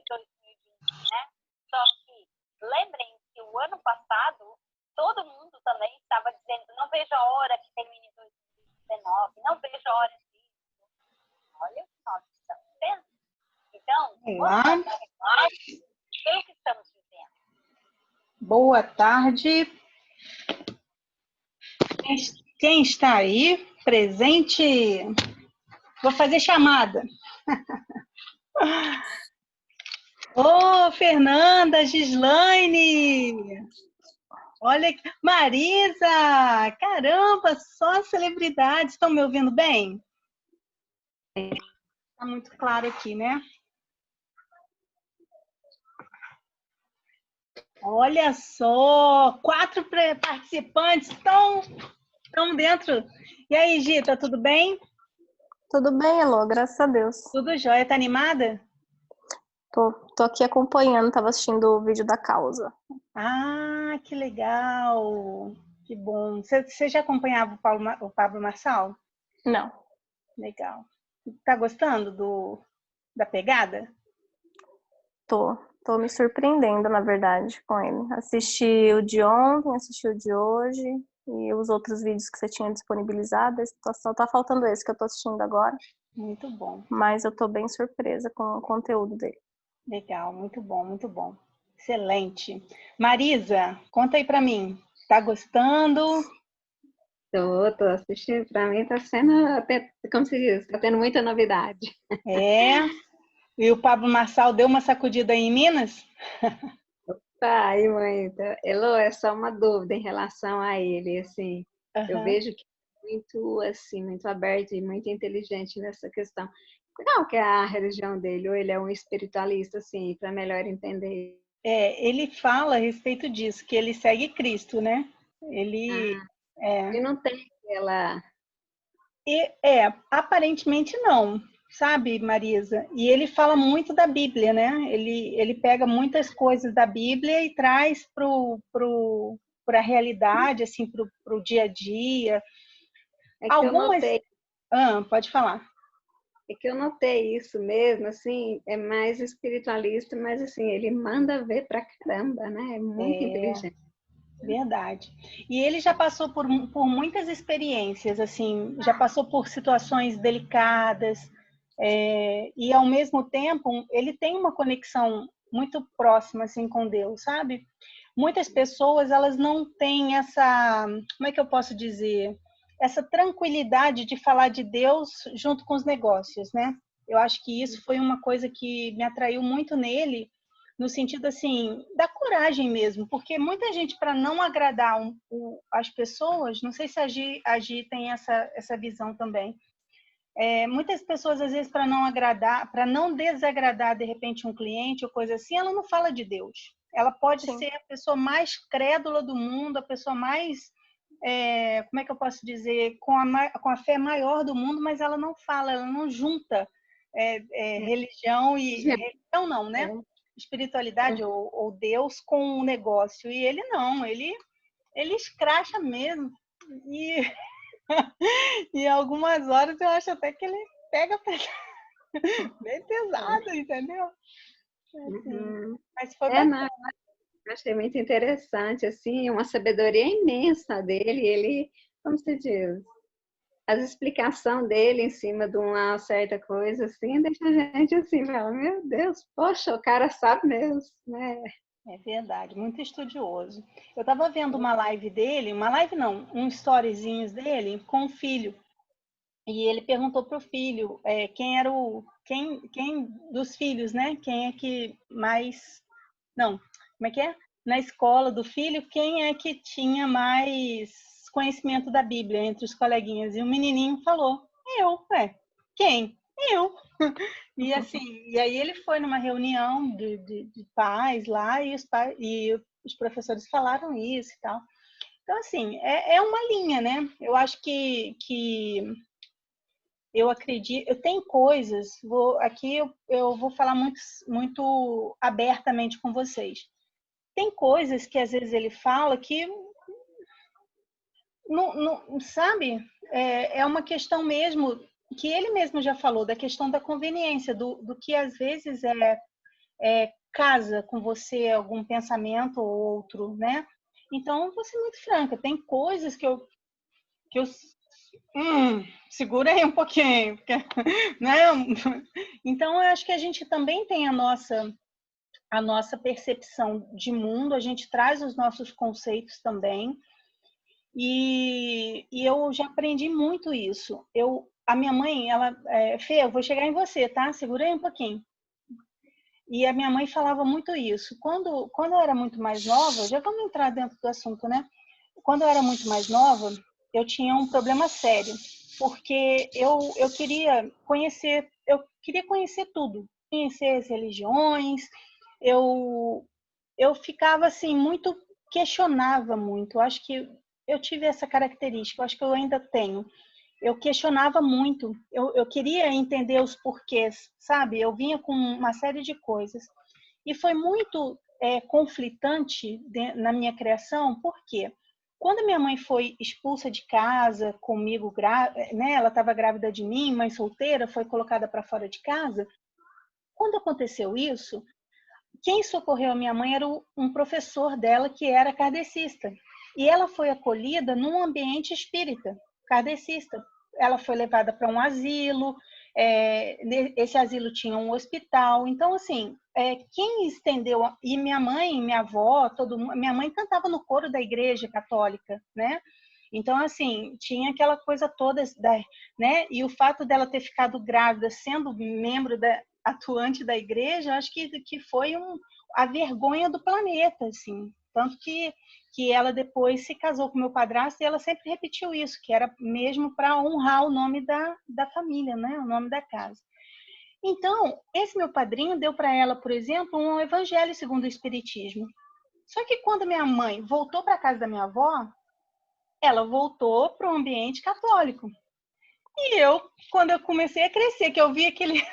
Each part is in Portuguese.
2020, né? Só que lembrem que o ano passado todo mundo também estava dizendo: não vejo a hora que termine 2019, não vejo a hora disso. Olha o que nós estamos vendo. Então, o que estamos dizendo? Boa tarde. Quem está aí presente? Vou fazer chamada. Ô, Fernanda, Gislaine! Olha, Marisa! Caramba, só celebridades. Estão me ouvindo bem? Está muito claro aqui, né? Olha só, 4 participantes estão dentro. E aí, Gita, tudo bem? Tudo bem, Elô, graças a Deus. Tudo jóia, tá animada? Tô aqui acompanhando, tava assistindo o vídeo da causa. Ah, que legal! Que bom. Você já acompanhava o Pablo Marçal? Não. Legal. Tá gostando da pegada? Tô me surpreendendo, na verdade, com ele. Assisti o de ontem, assisti o de hoje e os outros vídeos que você tinha disponibilizado. Só tá faltando esse que eu tô assistindo agora. Muito bom. Mas eu tô bem surpresa com o conteúdo dele. Legal, muito bom, muito bom. Excelente. Marisa, conta aí pra mim. Tá gostando? Tô assistindo. Pra mim tá sendo, como se diz, tá tendo muita novidade. É. E o Pablo Marçal deu uma sacudida aí em Minas? Tá, aí, mãe. Elô, é só uma dúvida em relação a ele, assim. Eu vejo que é muito, assim, muito aberto e muito inteligente nessa questão. Qual que é a religião dele? Ou ele é um espiritualista, assim, para melhor entender? Ele fala a respeito disso, que ele segue Cristo, né? Ele não tem aquela... Aparentemente não, sabe, Marisa? E ele fala muito da Bíblia, né? Ele pega muitas coisas da Bíblia e traz para a realidade, assim, para o dia a dia. Algumas... pode falar. É que eu notei isso mesmo, assim, é mais espiritualista, mas assim, ele manda ver pra caramba, né? É muito inteligente. Verdade. E ele já passou por muitas experiências, assim, já passou por situações delicadas, e ao mesmo tempo ele tem uma conexão muito próxima, assim, com Deus, sabe? Muitas pessoas, elas não têm essa, como é que eu posso dizer, essa tranquilidade de falar de Deus junto com os negócios, né? Eu acho que isso foi uma coisa que me atraiu muito nele, no sentido, assim, da coragem mesmo, porque muita gente, para não agradar as pessoas, não sei se a Gi tem essa visão também, muitas pessoas, às vezes, para não agradar, para não desagradar, de repente, um cliente ou coisa assim, ela não fala de Deus. Ela pode ser a pessoa mais crédula do mundo, a pessoa mais, como é que eu posso dizer, com a fé maior do mundo, mas ela não fala, ela não junta religião e... Religião não, né? Espiritualidade ou Deus com o negócio. E ele não, ele escracha mesmo. E algumas horas eu acho até que ele pega bem pesado, entendeu? Assim, mas foi bacana. Eu achei muito interessante, assim, uma sabedoria imensa dele. Ele, como se diz, as explicações dele em cima de uma certa coisa, assim, deixa a gente assim, fala, meu Deus, poxa, o cara sabe mesmo, né? É verdade, muito estudioso. Eu estava vendo uma live dele, uma live não, uns storyzinhos dele com o filho. E ele perguntou para o filho quem era quem dos filhos, né? Quem é que mais... Não, como é que é? Na escola do filho, quem é que tinha mais conhecimento da Bíblia entre os coleguinhas? E o menininho falou, eu. Quem? Eu. E assim, e aí ele foi numa reunião de pais lá e os professores falaram isso e tal. Então, assim, é uma linha, né? Eu acho que eu acredito, eu tenho coisas, aqui eu vou falar muito abertamente com vocês. Tem coisas que às vezes ele fala que não sabe, é uma questão mesmo que ele mesmo já falou, da questão da conveniência, do que às vezes casa com você algum pensamento ou outro, né? Então, eu vou ser muito franca, tem coisas que eu segura aí um pouquinho, porque, né? Então, eu acho que a gente também tem a nossa percepção de mundo, a gente traz os nossos conceitos também, e eu já aprendi muito isso. A minha mãe, Fê, eu vou chegar em você, tá? Segura aí um pouquinho. E a minha mãe falava muito isso. Quando eu era muito mais nova, já vamos entrar dentro do assunto, né? Quando eu era muito mais nova, eu tinha um problema sério, porque eu queria conhecer tudo, conhecer as religiões. Eu ficava assim muito, questionava muito. Eu acho que eu tive essa característica, eu acho que eu ainda tenho. Eu questionava muito, eu queria entender os porquês, sabe? Eu vinha com uma série de coisas. E foi muito conflitante na minha criação, porque quando minha mãe foi expulsa de casa comigo, né? Ela estava grávida de mim, mãe solteira, foi colocada para fora de casa. Quando aconteceu isso, quem socorreu a minha mãe era um professor dela que era kardecista. E ela foi acolhida num ambiente espírita, kardecista. Ela foi levada para um asilo, esse asilo tinha um hospital. Então, assim, quem estendeu... E minha mãe, minha avó, minha mãe cantava no coro da igreja católica, né? Então, assim, tinha aquela coisa toda, né? E o fato dela ter ficado grávida, sendo membro atuante da igreja, acho que foi a vergonha do planeta, assim. Tanto que ela depois se casou com meu padrasto e ela sempre repetiu isso, que era mesmo para honrar o nome da família, né? O nome da casa. Então, esse meu padrinho deu para ela, por exemplo, um evangelho segundo o Espiritismo. Só que quando minha mãe voltou para a casa da minha avó, ela voltou para o ambiente católico. E quando eu comecei a crescer, que eu vi aquele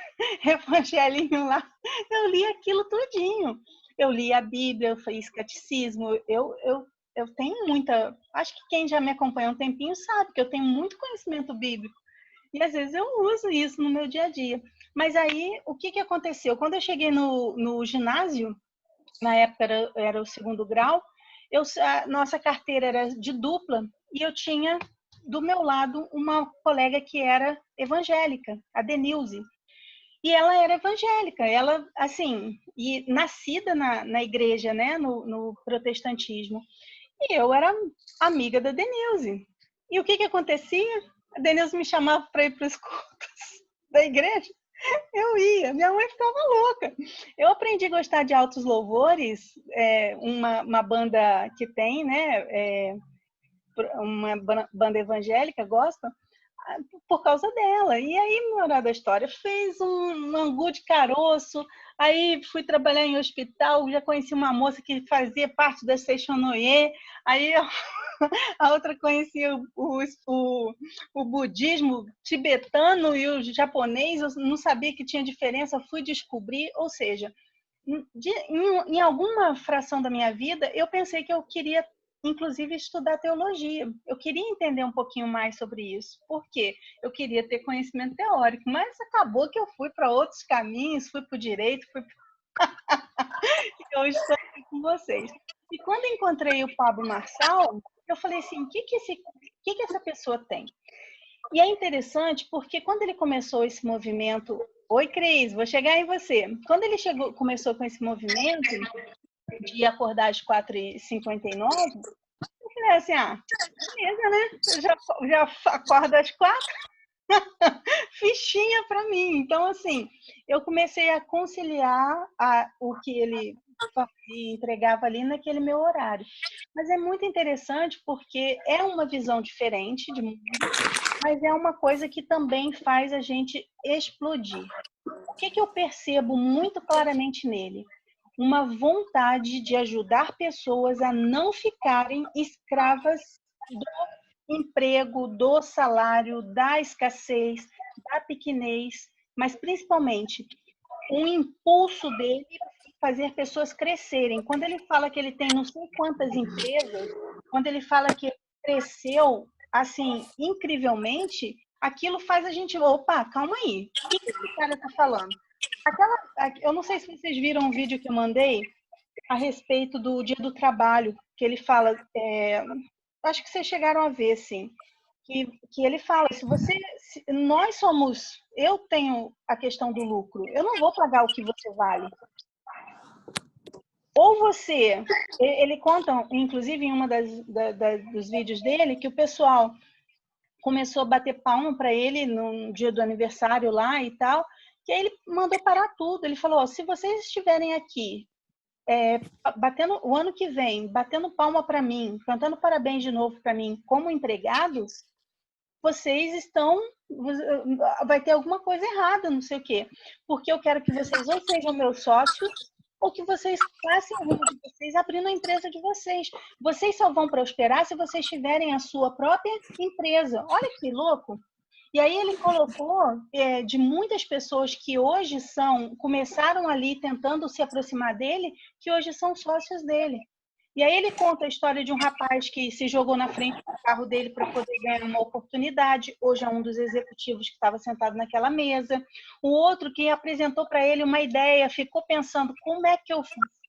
evangelinho lá, eu li aquilo tudinho. Eu li a Bíblia, eu fiz catecismo, eu tenho muita... Acho que quem já me acompanha um tempinho sabe que eu tenho muito conhecimento bíblico. E às vezes eu uso isso no meu dia a dia. Mas aí, o que aconteceu? Quando eu cheguei no ginásio, na época era o segundo grau, a nossa carteira era de dupla e eu tinha do meu lado uma colega que era evangélica, a Denilze. E ela era evangélica, ela, assim, e nascida na igreja, né, no protestantismo. E eu era amiga da Denilze. E o que acontecia? A Denilze me chamava para ir para os cultos da igreja. Eu ia, minha mãe ficava louca. Eu aprendi a gostar de altos louvores, uma banda que tem, né, uma banda evangélica, gosta, por causa dela. E aí, moral da história, fez um angu de caroço, aí fui trabalhar em hospital, já conheci uma moça que fazia parte da Seishonoye, aí a outra conhecia o budismo tibetano e o japonês, eu não sabia que tinha diferença, fui descobrir, ou seja, em alguma fração da minha vida, eu pensei que eu queria, inclusive, estudar teologia. Eu queria entender um pouquinho mais sobre isso. Por quê? Eu queria ter conhecimento teórico, mas acabou que eu fui para outros caminhos, fui para o direito, e hoje estou aqui com vocês. E quando encontrei o Pablo Marçal, eu falei assim, o que essa pessoa tem? E é interessante porque quando ele começou esse movimento... Oi, Cris, vou chegar em você. Quando ele começou com esse movimento de acordar às 4h59, eu falei assim, beleza, né? Eu já acordo às 4, fichinha para mim. Então, assim, eu comecei a conciliar o que ele entregava ali naquele meu horário. Mas é muito interessante porque é uma visão diferente de mundo, mas é uma coisa que também faz a gente explodir. O que eu percebo muito claramente nele? Uma vontade de ajudar pessoas a não ficarem escravas do emprego, do salário, da escassez, da pequenez, mas principalmente um impulso dele fazer pessoas crescerem. Quando ele fala que ele tem não sei quantas empresas, quando ele fala que ele cresceu assim incrivelmente, aquilo faz a gente, opa, calma aí, o que esse cara está falando? Eu não sei se vocês viram um vídeo que eu mandei a respeito do Dia do Trabalho, que ele fala, acho que vocês chegaram a ver, sim, que ele fala, eu tenho a questão do lucro, eu não vou pagar o que você vale. Ou você, ele conta, inclusive em uma dos vídeos dele, que o pessoal começou a bater palma para ele no dia do aniversário lá e tal, que aí ele mandou parar tudo. Ele falou, se vocês estiverem aqui, batendo o ano que vem, batendo palma para mim, cantando parabéns de novo para mim como empregados, vai ter alguma coisa errada, não sei o quê. Porque eu quero que vocês ou sejam meus sócios, ou que vocês passem o rumo de vocês abrindo a empresa de vocês. Vocês só vão prosperar se vocês tiverem a sua própria empresa. Olha que louco! E aí ele colocou de muitas pessoas que hoje começaram ali tentando se aproximar dele, que hoje são sócios dele. E aí ele conta a história de um rapaz que se jogou na frente do carro dele para poder ganhar uma oportunidade. Hoje é um dos executivos que estava sentado naquela mesa. O outro que apresentou para ele uma ideia, ficou pensando como é que eu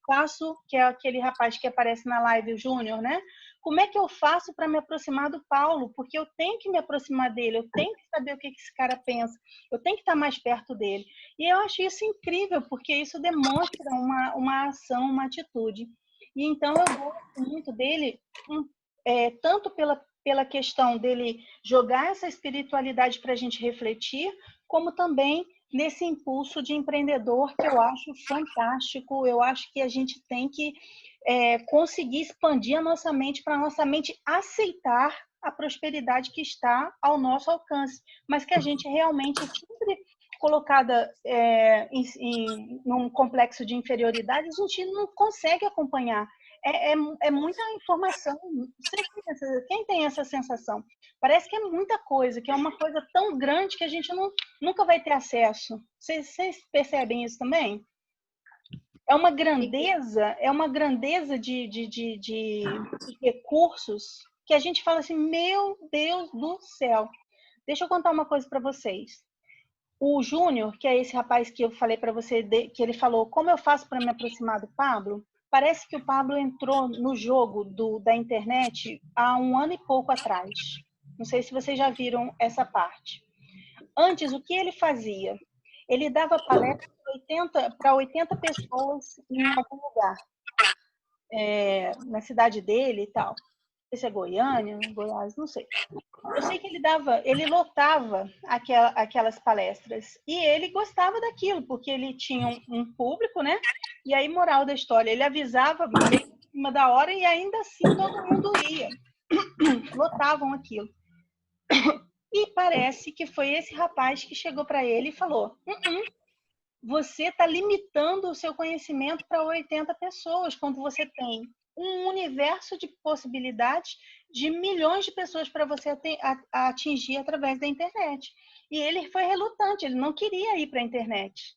faço, que é aquele rapaz que aparece na live, o Júnior, né? Como é que eu faço para me aproximar do Paulo? Porque eu tenho que me aproximar dele, eu tenho que saber o que esse cara pensa, eu tenho que estar mais perto dele. E eu acho isso incrível, porque isso demonstra uma ação, uma atitude. E então eu gosto muito dele, tanto pela questão dele jogar essa espiritualidade para a gente refletir, como também nesse impulso de empreendedor que eu acho fantástico. Eu acho que a gente tem que conseguir expandir a nossa mente para a nossa mente aceitar a prosperidade que está ao nosso alcance, mas que a gente realmente sempre colocada num complexo de inferioridade, a gente não consegue acompanhar. É muita informação. Quem tem essa sensação? Parece que é muita coisa, que é uma coisa tão grande que a gente nunca vai ter acesso. Vocês percebem isso também? É uma grandeza de recursos que a gente fala assim, meu Deus do céu. Deixa eu contar uma coisa para vocês. O Júnior, que é esse rapaz que eu falei para você, que ele falou, como eu faço para me aproximar do Pablo? Parece que o Pablo entrou no jogo da internet há 1 ano e pouco atrás. Não sei se vocês já viram essa parte. Antes, o que ele fazia? Ele dava palestra para 80 pessoas em algum lugar, na cidade dele e tal. Não sei se é Goiânia, Goiás, não sei. Eu sei que ele lotava aquelas palestras e ele gostava daquilo, porque ele tinha um público, né? E aí, moral da história, ele avisava bem em cima da hora e ainda assim todo mundo ia. Lotavam aquilo. E parece que foi esse rapaz que chegou para ele e falou: você está limitando o seu conhecimento para 80 pessoas, quando você tem um universo de possibilidades de milhões de pessoas para você atingir através da internet. E ele foi relutante, ele não queria ir para a internet.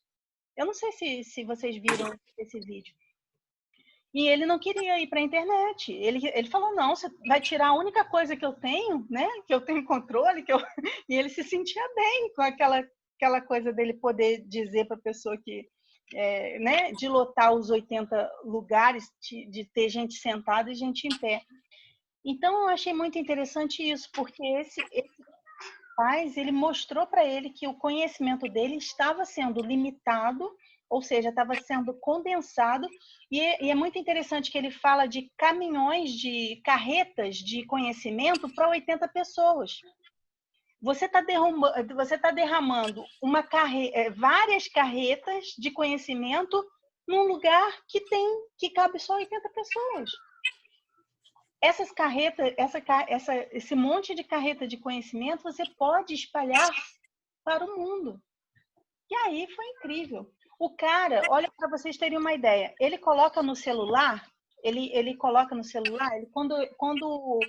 Eu não sei se vocês viram esse vídeo. E ele não queria ir para a internet. Ele falou, não, você vai tirar a única coisa que eu tenho, né? Que eu tenho controle, e ele se sentia bem com aquela coisa dele poder dizer para a pessoa que, né, de lotar os 80 lugares, de ter gente sentada e gente em pé. Então, eu achei muito interessante isso, porque esse rapaz, ele mostrou para ele que o conhecimento dele estava sendo limitado, ou seja, estava sendo condensado, e é muito interessante que ele fala de caminhões, de carretas de conhecimento para 80 pessoas. Você está derramando várias carretas de conhecimento num lugar que cabe só 80 pessoas. Essas carretas, esse monte de carreta de conhecimento, você pode espalhar para o mundo. E aí foi incrível. O cara, olha, para vocês terem uma ideia, ele coloca no celular, quando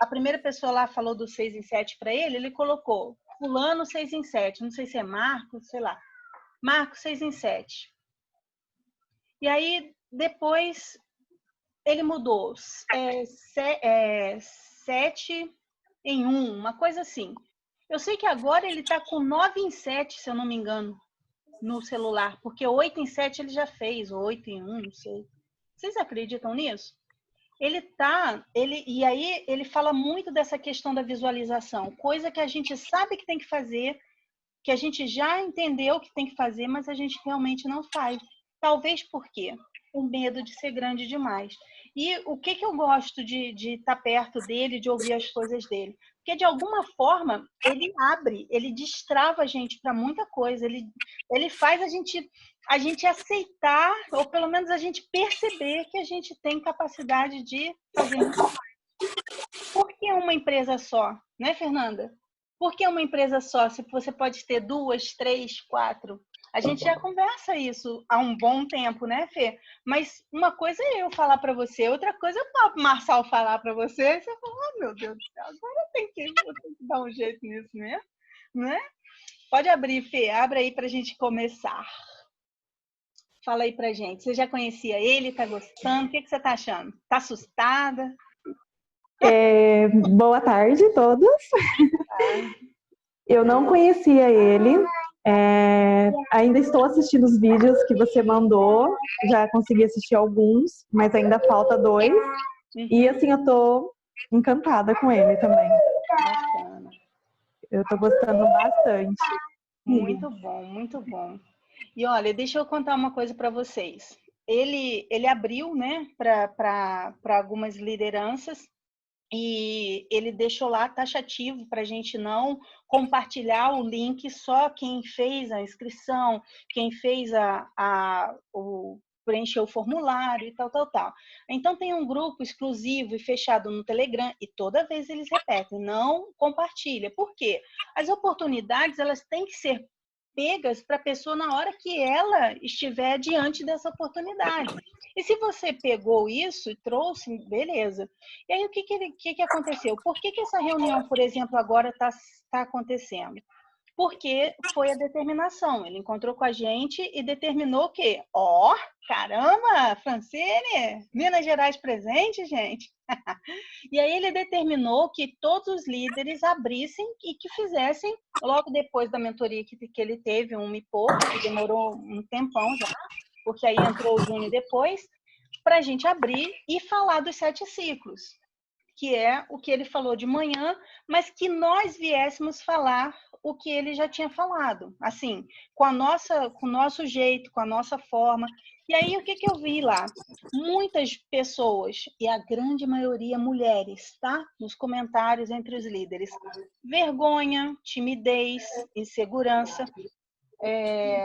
a primeira pessoa lá falou do 6 em 7 para ele colocou fulano 6 em 7, não sei se é Marco, sei lá. Marco 6 em 7. E aí, depois, ele mudou 7 em 1, uma coisa assim. Eu sei que agora ele está com 9 em 7, se eu não me engano. no celular, porque 8 em 7 ele já fez, ou 8 em 1, não sei. Vocês acreditam nisso? E aí ele fala muito dessa questão da visualização, coisa que a gente sabe que tem que fazer, que a gente já entendeu que tem que fazer, mas a gente realmente não faz. Talvez por quê? O medo de ser grande demais. E o que eu gosto de estar perto dele, de ouvir as coisas dele? Porque, de alguma forma, ele abre, ele destrava a gente para muita coisa. Ele faz a gente aceitar, ou pelo menos a gente perceber que a gente tem capacidade de fazer muito mais. Por que uma empresa só? Né, Fernanda? Por que uma empresa só, se você pode ter 2, 3, 4? A gente já conversa isso há um bom tempo, né, Fê? Mas uma coisa é eu falar para você, outra coisa é o Marçal falar para você, e você fala, oh, meu Deus do céu, agora eu tenho que dar um jeito nisso mesmo, né? Pode abrir, Fê, abre aí para a gente começar. Fala aí pra gente, você já conhecia ele, tá gostando? O que você tá achando? Tá assustada? Boa tarde a todos. Eu não conhecia ele, ainda estou assistindo os vídeos que você mandou, já consegui assistir alguns, mas ainda falta 2. E assim, eu tô encantada com ele também. Bacana. Eu tô gostando bastante. Muito bom, muito bom. E olha, deixa eu contar uma coisa para vocês. Ele abriu, né, para algumas lideranças, e ele deixou lá taxativo para a gente não compartilhar o link, só quem fez a inscrição, quem fez preencheu o formulário e tal. Então tem um grupo exclusivo e fechado no Telegram, e toda vez eles repetem, não compartilha. Por quê? As oportunidades, elas têm que ser pegas para a pessoa na hora que ela estiver diante dessa oportunidade. E se você pegou isso e trouxe, beleza. E aí, o que aconteceu? Por que essa reunião, por exemplo, agora está acontecendo? Porque foi a determinação. Ele encontrou com a gente e determinou que, caramba, Francine, Minas Gerais presente, gente. E aí ele determinou que todos os líderes abrissem e que fizessem, logo depois da mentoria que ele teve, 1 e pouco, que demorou um tempão já, porque aí entrou o Júnior depois, para a gente abrir e falar dos 7 ciclos, que é o que ele falou de manhã, mas que nós viéssemos falar o que ele já tinha falado, assim, com o nosso jeito, com a nossa forma. E aí, o que eu vi lá? Muitas pessoas, e a grande maioria mulheres, tá? Nos comentários entre os líderes. Vergonha, timidez, insegurança.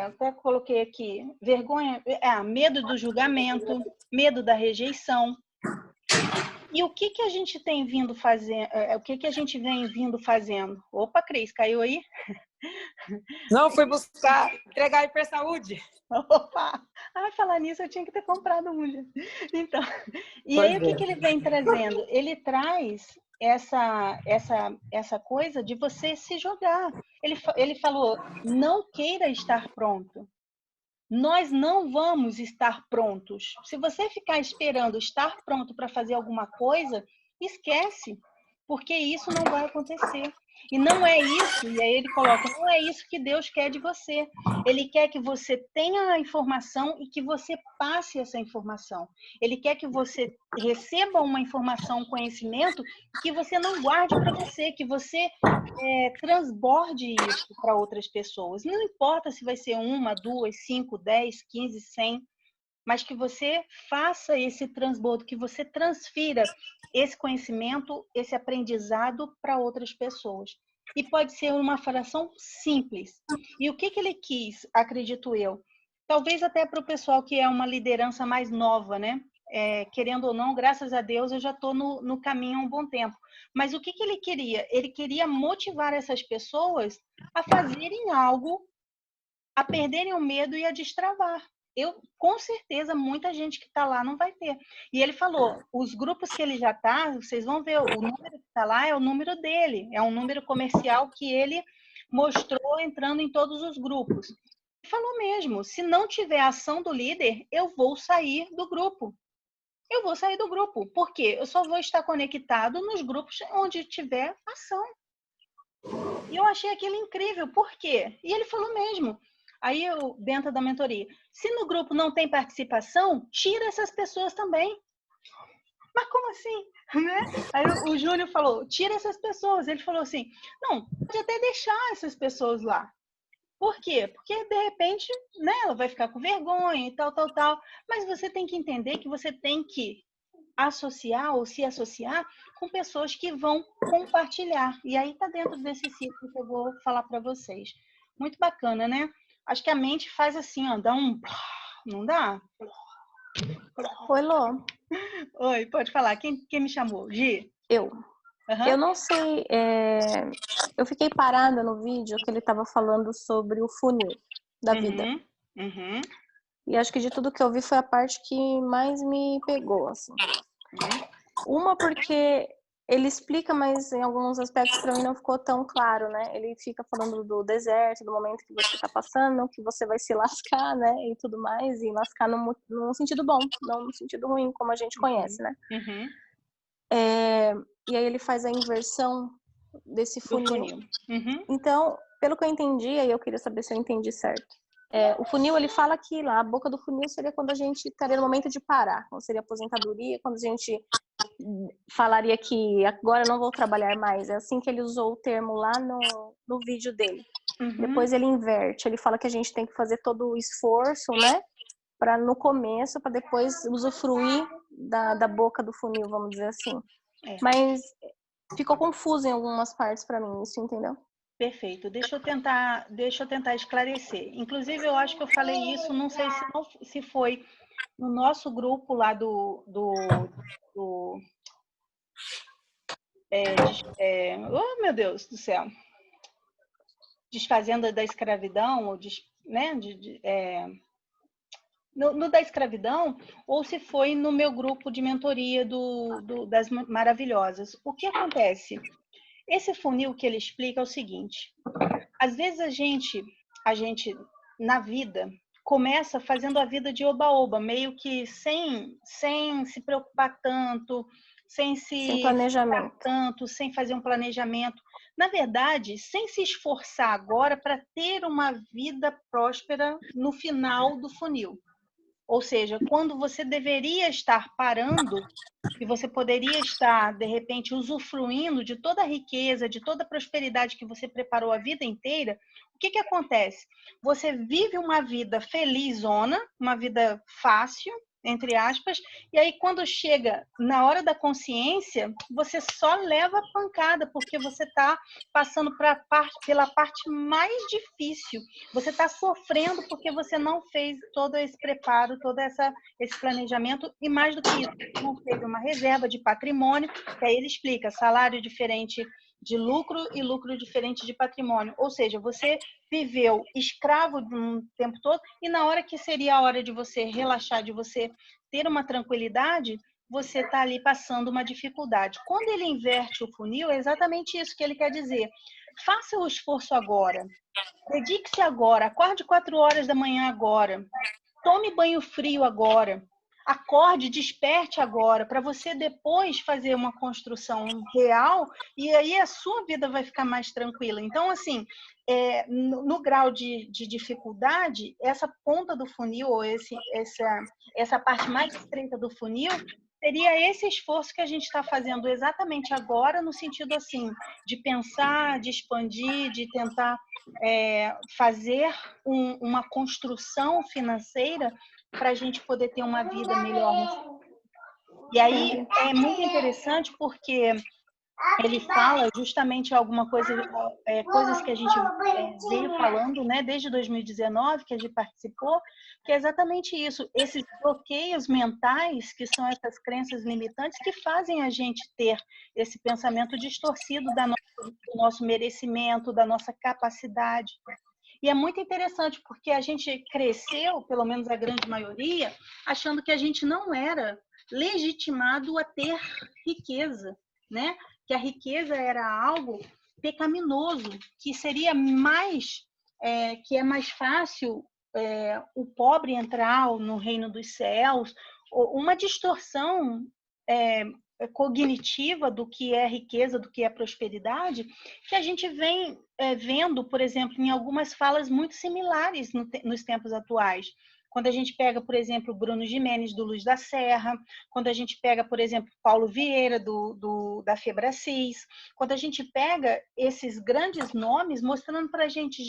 Até coloquei aqui, vergonha, medo do julgamento, medo da rejeição. E o que a gente tem vindo fazendo? O que a gente vem vindo fazendo? Opa, Cris, caiu aí? Não, fui buscar entregar Hipersaúde. Opa! Falar nisso, eu tinha que ter comprado um. Então, e aí o que ele vem trazendo? Ele traz essa coisa de você se jogar. Ele falou, não queira estar pronto. Nós não vamos estar prontos. Se você ficar esperando estar pronto para fazer alguma coisa, esquece, porque isso não vai acontecer. E não é isso, e aí ele coloca, não é isso que Deus quer de você. Ele quer que você tenha a informação e que você passe essa informação. Ele quer que você receba uma informação, um conhecimento, que você não guarde para você, que você transborde isso para outras pessoas. Não importa se vai ser 1, 2, 5, 10, 15, 100, mas que você faça esse transbordo, que você transfira esse conhecimento, esse aprendizado para outras pessoas. E pode ser uma fração simples. E o que ele quis, acredito eu? Talvez até para o pessoal que é uma liderança mais nova, né? Querendo ou não, graças a Deus, eu já estou no caminho há um bom tempo. Mas o que ele queria? Ele queria motivar essas pessoas a fazerem algo, a perderem o medo e a destravar. Com certeza, muita gente que está lá não vai ter. E ele falou, os grupos que ele já está, vocês vão ver, o número que está lá é o número dele, é um número comercial que ele mostrou entrando em todos os grupos. Ele falou mesmo, se não tiver ação do líder, eu vou sair do grupo. Eu vou sair do grupo. Por quê? Eu só vou estar conectado nos grupos onde tiver ação. E eu achei aquilo incrível. Por quê? E ele falou mesmo, Aí eu, dentro da mentoria, se no grupo não tem participação, tira essas pessoas também. Mas como assim? Né? Aí o Júlio falou, tira essas pessoas. Ele falou assim, não, pode até deixar essas pessoas lá. Por quê? Porque, de repente, né, ela vai ficar com vergonha e tal. Mas você tem que entender que você tem que associar ou se associar com pessoas que vão compartilhar. E aí está dentro desse ciclo que eu vou falar para vocês. Muito bacana, né? Acho que a mente faz assim, ó, dá um... Não dá? Oi, Lô. Oi, pode falar. Quem me chamou? Gi? Eu. Uhum. Eu não sei, eu fiquei parada no vídeo que ele estava falando sobre o funil da vida. Uhum. E acho que de tudo que eu vi foi a parte que mais me pegou, assim. Uma porque ele explica, mas em alguns aspectos para mim não ficou tão claro, né? Ele fica falando do deserto, do momento que você está passando, que você vai se lascar, né? E tudo mais, e lascar num sentido bom, não no sentido ruim, como a gente conhece, né? Uhum. E aí ele faz a inversão desse funil. Uhum. Então, pelo que eu entendi, aí eu queria saber se eu entendi certo. O funil, ele fala que lá, a boca do funil seria quando a gente estaria no momento de parar, quando seria aposentadoria, quando a gente falaria que agora não vou trabalhar mais. É assim que ele usou o termo lá no vídeo dele. Uhum. Depois ele inverte, ele fala que a gente tem que fazer todo o esforço, né? Para no começo, para depois usufruir da boca do funil, vamos dizer assim. Mas ficou confuso em algumas partes para mim, isso, entendeu? Perfeito. Deixa eu tentar esclarecer. Inclusive, eu acho que eu falei isso, não sei se foi no nosso grupo lá oh, meu Deus do céu. Desfazendo da escravidão, ou né? No da escravidão, ou se foi no meu grupo de mentoria das Maravilhosas. O que acontece? Esse funil que ele explica é o seguinte: às vezes a gente na vida começa fazendo a vida de oba-oba, meio que sem se preocupar tanto, sem planejamento tanto, sem fazer um planejamento. Na verdade, sem se esforçar agora para ter uma vida próspera no final do funil. Ou seja, quando você deveria estar parando e você poderia estar, de repente, usufruindo de toda a riqueza, de toda a prosperidade que você preparou a vida inteira, o que acontece? Você vive uma vida felizona, uma vida fácil, entre aspas, e aí quando chega na hora da consciência, você só leva pancada, porque você está passando pela parte mais difícil. Você está sofrendo porque você não fez todo esse preparo, todo esse planejamento, e mais do que isso, não teve uma reserva de patrimônio, que aí ele explica, salário diferente de lucro e lucro diferente de patrimônio. Ou seja, você viveu escravo de um tempo todo e na hora que seria a hora de você relaxar, de você ter uma tranquilidade, você está ali passando uma dificuldade. Quando ele inverte o funil, é exatamente isso que ele quer dizer. Faça o esforço agora. Dedique-se agora. Acorde 4 horas da manhã agora. Tome banho frio agora. Acorde, desperte agora, para você depois fazer uma construção real e aí a sua vida vai ficar mais tranquila. Então, assim, no grau de dificuldade, essa ponta do funil, ou essa parte mais estreita do funil, seria esse esforço que a gente está fazendo exatamente agora, no sentido assim, de pensar, de expandir, de tentar fazer uma construção financeira para a gente poder ter uma vida melhor. E aí é muito interessante porque ele fala justamente alguma coisa, coisas que a gente veio falando, né, desde 2019, que a gente participou, que é exatamente isso, esses bloqueios mentais, que são essas crenças limitantes, que fazem a gente ter esse pensamento distorcido do nosso merecimento, da nossa capacidade. E é muito interessante, porque a gente cresceu, pelo menos a grande maioria, achando que a gente não era legitimado a ter riqueza, né? Que a riqueza era algo pecaminoso, que seria que é mais fácil o pobre entrar no reino dos céus, uma distorção cognitiva do que é riqueza, do que é prosperidade, que a gente vem vendo, por exemplo, em algumas falas muito similares nos tempos atuais. Quando a gente pega, por exemplo, Bruno Gimenez, do Luz da Serra, quando a gente pega, por exemplo, Paulo Vieira, da Febracis, quando a gente pega esses grandes nomes mostrando para a gente,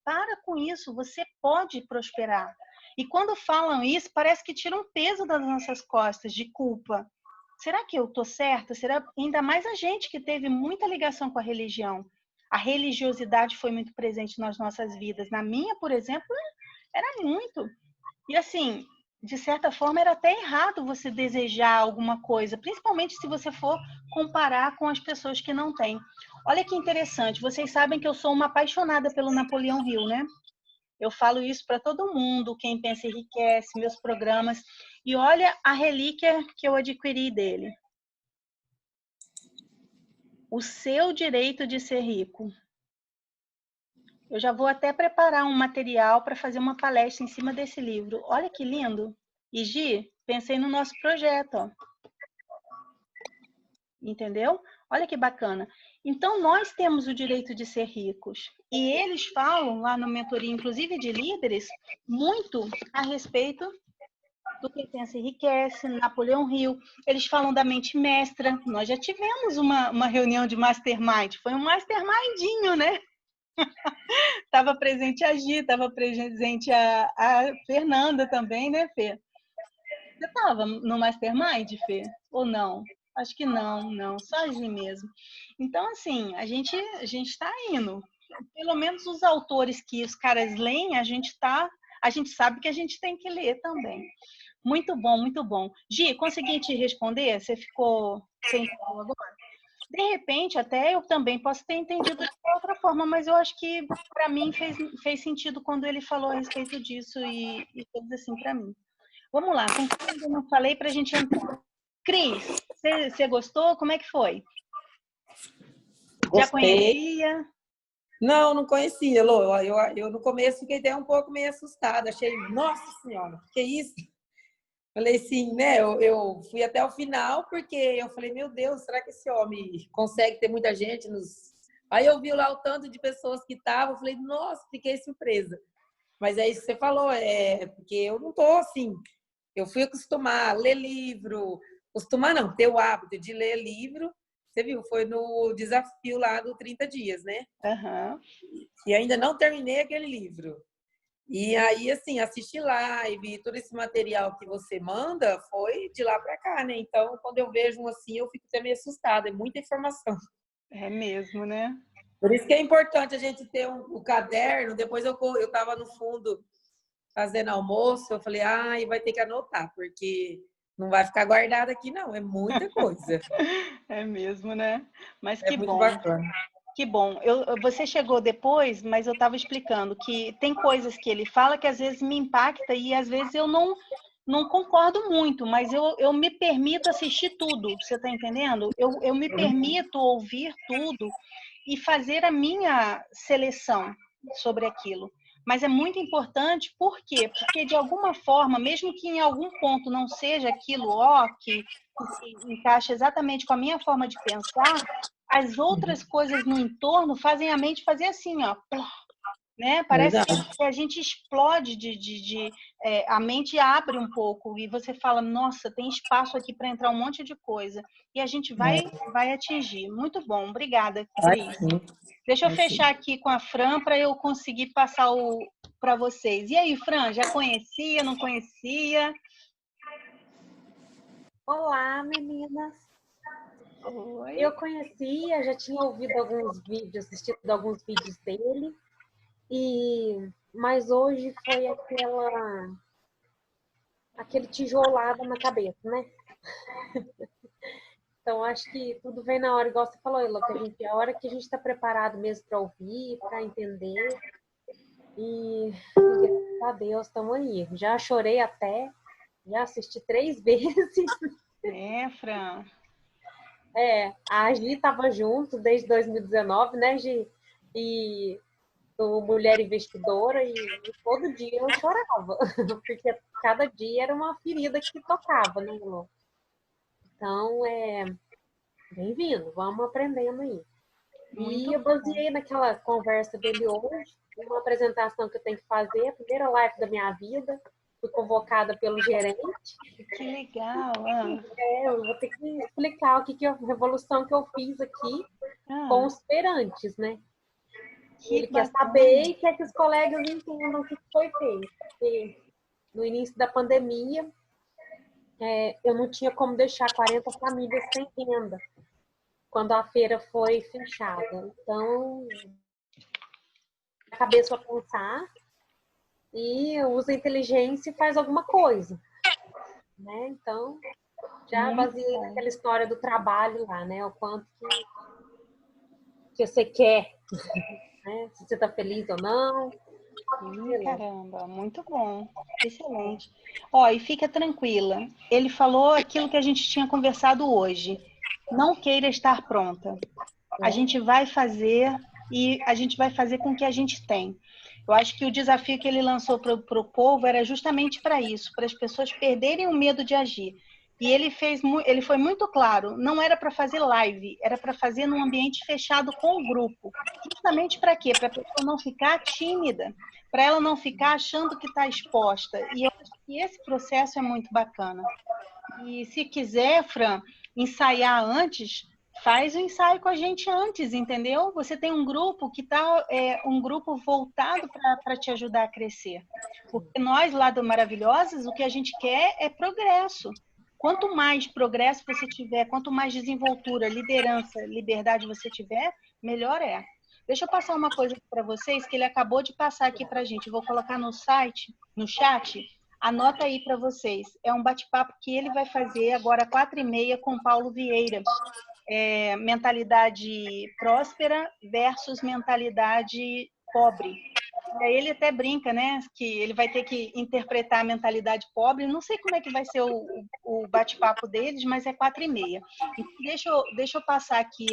para com isso, você pode prosperar. E quando falam isso, parece que tiram um peso das nossas costas de culpa. Será que eu estou certa? Será ainda mais a gente que teve muita ligação com a religião? A religiosidade foi muito presente nas nossas vidas. Na minha, por exemplo, era muito. E assim, de certa forma, era até errado você desejar alguma coisa, principalmente se você for comparar com as pessoas que não têm. Olha que interessante, vocês sabem que eu sou uma apaixonada pelo Napoleão Hill, né? Eu falo isso para todo mundo, Quem Pensa Enriquece, meus programas. E olha a relíquia que eu adquiri dele. O Seu Direito de Ser Rico. Eu já vou até preparar um material para fazer uma palestra em cima desse livro. Olha que lindo. E, Gi, pensei no nosso projeto, ó. Entendeu? Olha que bacana. Então, nós temos o direito de ser ricos. E eles falam lá no Mentoria, inclusive de líderes, muito a respeito do Quem Pensa Enriquece, Napoleão Hill. Eles falam da mente mestra. Nós já tivemos uma reunião de mastermind. Foi um mastermindinho, né? Estava presente a Gi, estava presente a Fernanda também, né, Fê? Você estava no Mastermind, Fê? Ou não? Acho que não, só a Gi mesmo. Então, assim, a gente está indo. Pelo menos os autores que os caras leem, a gente sabe que a gente tem que ler também. Muito bom, muito bom. Gi, consegui te responder? Você ficou sem agora? De repente, até eu também posso ter entendido de outra forma, mas eu acho que para mim fez sentido quando ele falou a respeito disso e fez assim para mim. Vamos lá, com quem eu não falei para a gente entrar. Cris, você gostou? Como é que foi? Gostei. Já conhecia? Não conhecia, Lô. Eu no começo fiquei até um pouco meio assustada. Achei, nossa senhora, que isso? Falei assim, né? Eu fui até o final porque eu falei, meu Deus, será que esse homem consegue ter muita gente nos... Aí eu vi lá o tanto de pessoas que estavam, falei, nossa, fiquei surpresa. Mas é isso que você falou, porque eu não tô assim. Eu fui acostumar a ler livro, ter o hábito de ler livro. Você viu, foi no desafio lá do 30 dias, né? Uhum. E ainda não terminei aquele livro. E aí, assim, assistir live, todo esse material que você manda foi de lá para cá, né? Então, quando eu vejo um assim, eu fico até meio assustada. É muita informação. É mesmo, né? Por isso que é importante a gente ter o caderno. Depois eu estava no fundo fazendo almoço, eu falei, vai ter que anotar, porque não vai ficar guardado aqui, não. É muita coisa. É mesmo, né? Mas É que muito bom. bacana. Que bom. Você chegou depois, mas eu estava explicando que tem coisas que ele fala que às vezes me impacta e às vezes eu não concordo muito, mas eu me permito assistir tudo, você está entendendo? Eu me permito ouvir tudo e fazer a minha seleção sobre aquilo. Mas é muito importante, por quê? Porque de alguma forma, mesmo que em algum ponto não seja aquilo que se encaixa exatamente com a minha forma de pensar, as outras coisas no entorno fazem a mente fazer assim, ó, né? Parece que a gente explode a mente abre um pouco e você fala, nossa, tem espaço aqui para entrar um monte de coisa e a gente vai atingir. Muito bom, obrigada, Cris. Deixa eu fechar aqui com a Fran para eu conseguir passar para vocês. E aí, Fran, já conhecia, não conhecia? Olá, meninas. Oi. Eu conhecia, já tinha ouvido alguns vídeos, assistido alguns vídeos dele, mas hoje foi aquele tijolado na cabeça, né? Então, acho que tudo vem na hora, igual você falou, Elô, que a hora que a gente está preparado mesmo para ouvir, para entender. E, graças a Deus, estamos aí. Já chorei até, já assisti 3 vezes. Fran. A Gi estava junto desde 2019, né, Gi? E do Mulher Investidora, e todo dia eu chorava, porque cada dia era uma ferida que tocava, né, Elô? Então, bem-vindo, vamos aprendendo aí. Muito E eu baseei naquela conversa dele hoje, uma apresentação que eu tenho que fazer, a primeira live da minha vida, fui convocada pelo gerente. Que legal! Eu vou ter que explicar o que é a revolução que eu fiz aqui com os feirantes, né? Ele quer saber e quer que os colegas entendam o que foi feito. Porque no início da pandemia, eu não tinha como deixar 40 famílias sem renda quando a feira foi fechada. Então, a cabeça para pensar e usa a inteligência e faz alguma coisa. Né? Então, já baseei naquela história do trabalho lá, né? O quanto que você quer, né? Se você está feliz ou não. Caramba, muito bom. Excelente. Ó, e fica tranquila. Ele falou aquilo que a gente tinha conversado hoje. Não queira estar pronta. A gente vai fazer e a gente vai fazer com o que a gente tem. Eu acho que o desafio que ele lançou para o povo era justamente para isso, para as pessoas perderem o medo de agir. E ele foi muito claro, não era para fazer live, era para fazer num ambiente fechado com o grupo. Justamente para quê? Para a pessoa não ficar tímida, para ela não ficar achando que está exposta. E eu acho que esse processo é muito bacana. E se quiser, Fran, ensaiar antes, faz o ensaio com a gente antes, entendeu? Você tem um grupo que está um grupo voltado para te ajudar a crescer. Porque nós, lá do Maravilhosas, o que a gente quer é progresso. Quanto mais progresso você tiver, quanto mais desenvoltura, liderança, liberdade você tiver, melhor é. Deixa eu passar uma coisa para vocês que ele acabou de passar aqui para a gente. Eu vou colocar no site, no chat. Anota aí para vocês. É um bate-papo que ele vai fazer agora às 4h30 com Paulo Vieira. Mentalidade próspera versus mentalidade pobre. E aí ele até brinca, né? Que ele vai ter que interpretar a mentalidade pobre. Não sei como é que vai ser o bate-papo deles, mas é 4h30. Então, deixa eu passar aqui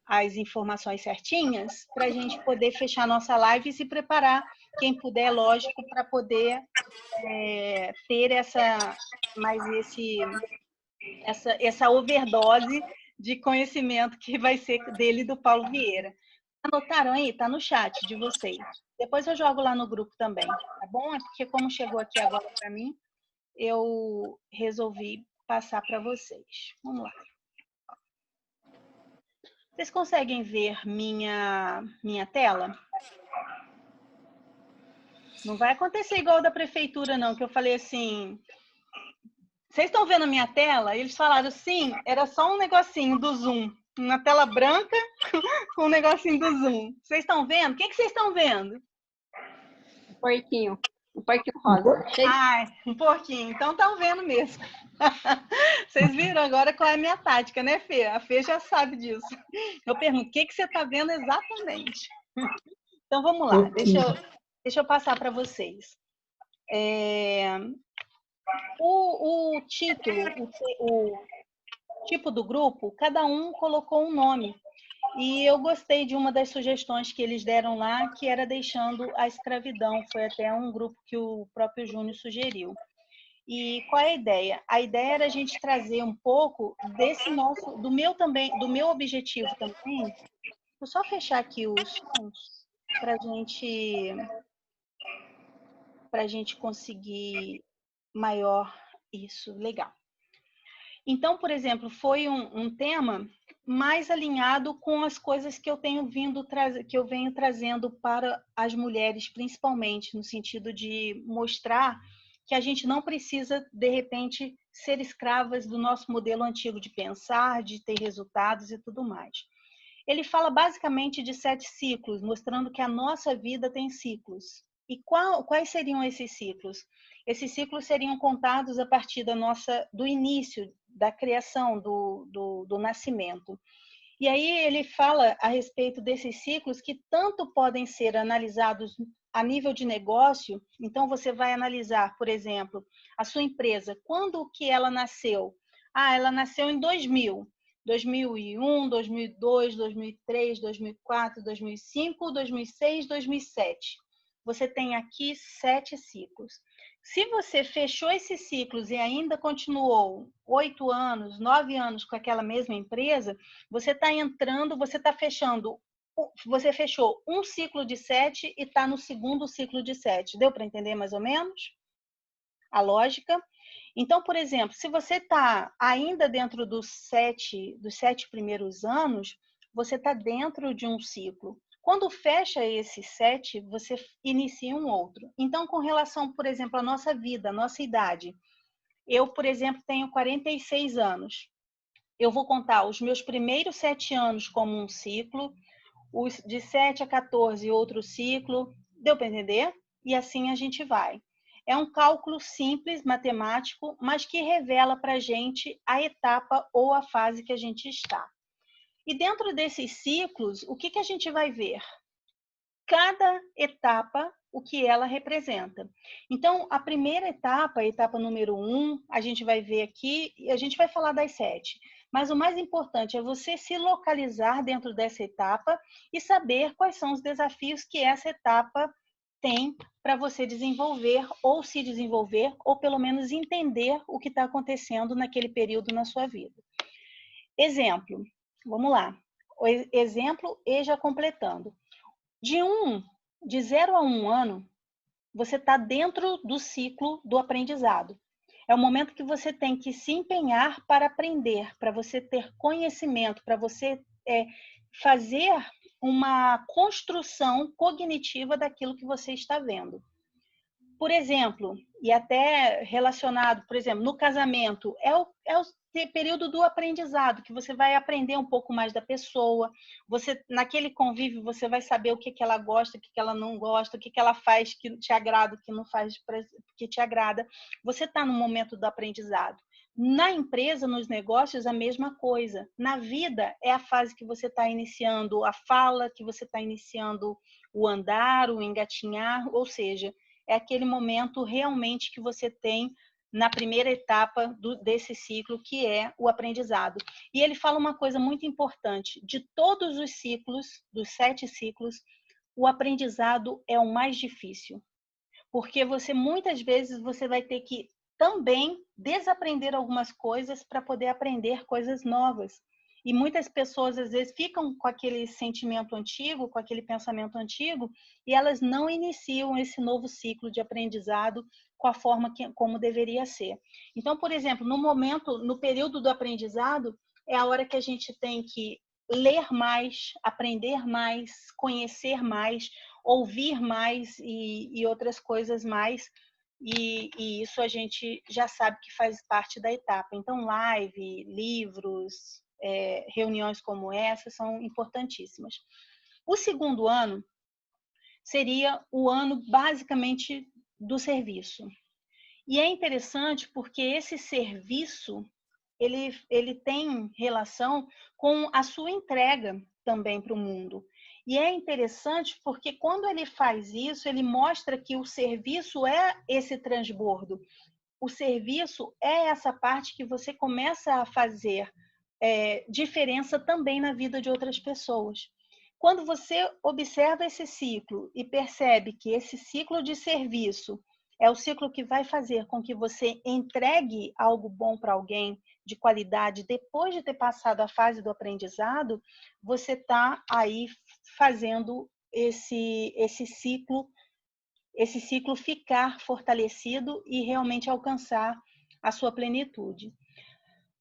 as informações certinhas para a gente poder fechar nossa live e se preparar, quem puder, lógico, para poder ter essa overdose de conhecimento que vai ser dele e do Paulo Vieira. Anotaram aí? Está no chat de vocês. Depois eu jogo lá no grupo também, tá bom? É porque como chegou aqui agora para mim, eu resolvi passar para vocês. Vamos lá. Vocês conseguem ver minha tela? Não vai acontecer igual da prefeitura, não, que eu falei assim... Vocês estão vendo a minha tela? Eles falaram, sim, era só um negocinho do Zoom. Uma tela branca com um negocinho do Zoom. Vocês estão vendo? O que vocês estão vendo? Um porquinho rosa. Um porquinho. Então estão vendo mesmo. Vocês viram agora qual é a minha tática, né, Fê? A Fê já sabe disso. Eu pergunto, o que você está vendo exatamente? Então vamos lá, deixa eu passar para vocês. O título, o tipo do grupo, cada um colocou um nome. E eu gostei de uma das sugestões que eles deram lá, que era deixando a escravidão. Foi até um grupo que o próprio Júnior sugeriu. E qual é a ideia? A ideia era a gente trazer um pouco do meu objetivo também. Vou só fechar aqui os sons para a gente conseguir maior isso, legal. Então, por exemplo, foi um tema mais alinhado com as coisas que eu venho trazendo para as mulheres, principalmente no sentido de mostrar que a gente não precisa, de repente, ser escravas do nosso modelo antigo de pensar, de ter resultados e tudo mais. Ele fala basicamente de 7 ciclos, mostrando que a nossa vida tem ciclos. E quais seriam esses ciclos? Esses ciclos seriam contados a partir do início, da criação, do nascimento. E aí ele fala a respeito desses ciclos que tanto podem ser analisados a nível de negócio. Então, você vai analisar, por exemplo, a sua empresa. Quando que ela nasceu? Ela nasceu em 2000. 2001, 2002, 2003, 2004, 2005, 2006, 2007. você tem aqui 7 ciclos. Se você fechou esses ciclos e ainda continuou 8 anos, 9 anos com aquela mesma empresa, você está entrando, você está fechando, você fechou um ciclo de 7 e está no segundo ciclo de 7. Deu para entender mais ou menos a lógica? Então, por exemplo, se você está ainda dentro dos 7 primeiros anos, você está dentro de um ciclo. Quando fecha esses 7, você inicia um outro. Então, com relação, por exemplo, à nossa vida, à nossa idade, eu, por exemplo, tenho 46 anos. Eu vou contar os meus primeiros 7 anos como um ciclo, os de 7 a 14 outro ciclo. Deu para entender? E assim a gente vai. É um cálculo simples, matemático, mas que revela para a gente a etapa ou a fase que a gente está. E dentro desses ciclos, o que a gente vai ver? Cada etapa, o que ela representa. Então, a primeira etapa, a etapa número 1, a gente vai ver aqui, e a gente vai falar das 7. Mas o mais importante é você se localizar dentro dessa etapa e saber quais são os desafios que essa etapa tem para você desenvolver ou se desenvolver, ou pelo menos entender o que está acontecendo naquele período na sua vida. Exemplo, vamos lá. O exemplo e já completando. De 0 a 1 ano, você está dentro do ciclo do aprendizado. É o momento que você tem que se empenhar para aprender, para você ter conhecimento, para você fazer uma construção cognitiva daquilo que você está vendo. Por exemplo, e até relacionado, por exemplo, no casamento, é o período do aprendizado, que você vai aprender um pouco mais da pessoa, você, naquele convívio, você vai saber o que ela gosta, o que ela não gosta, o que ela faz que te agrada, o que não faz que te agrada. Você está no momento do aprendizado. Na empresa, nos negócios, a mesma coisa. Na vida, é a fase que você está iniciando a fala, que você está iniciando o andar, o engatinhar, ou seja, é aquele momento realmente que você tem na primeira etapa desse ciclo, que é o aprendizado. E ele fala uma coisa muito importante: de todos os ciclos, dos 7 ciclos, o aprendizado é o mais difícil. Porque muitas vezes você vai ter que também desaprender algumas coisas para poder aprender coisas novas. E muitas pessoas, às vezes, ficam com aquele sentimento antigo, com aquele pensamento antigo, e elas não iniciam esse novo ciclo de aprendizado com a forma como deveria ser. Então, por exemplo, no período do aprendizado, é a hora que a gente tem que ler mais, aprender mais, conhecer mais, ouvir mais e outras coisas mais. E isso a gente já sabe que faz parte da etapa. Então, live, livros, reuniões como essa são importantíssimas. O segundo ano seria o ano basicamente do serviço. E é interessante porque esse serviço ele tem relação com a sua entrega também para o mundo. E é interessante porque quando ele faz isso, ele mostra que o serviço é esse transbordo. O serviço é essa parte que você começa a fazer diferença também na vida de outras pessoas. Quando você observa esse ciclo e percebe que esse ciclo de serviço é o ciclo que vai fazer com que você entregue algo bom para alguém, de qualidade, depois de ter passado a fase do aprendizado, você está aí fazendo esse ciclo ficar fortalecido e realmente alcançar a sua plenitude.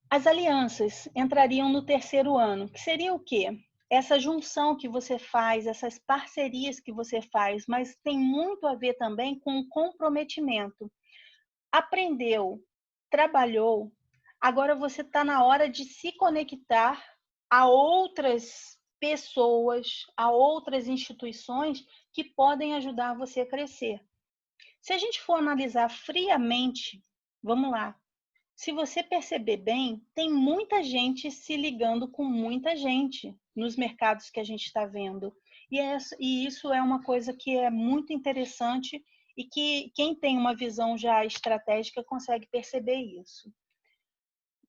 As alianças entrariam no terceiro ano, que seria o quê? Essa junção que você faz, essas parcerias que você faz, mas tem muito a ver também com o comprometimento. Aprendeu, trabalhou, agora você está na hora de se conectar a outras pessoas, a outras instituições que podem ajudar você a crescer. Se a gente for analisar friamente, vamos lá, se você perceber bem, tem muita gente se ligando com muita gente nos mercados que a gente está vendo. E isso é uma coisa que é muito interessante e que quem tem uma visão já estratégica consegue perceber isso.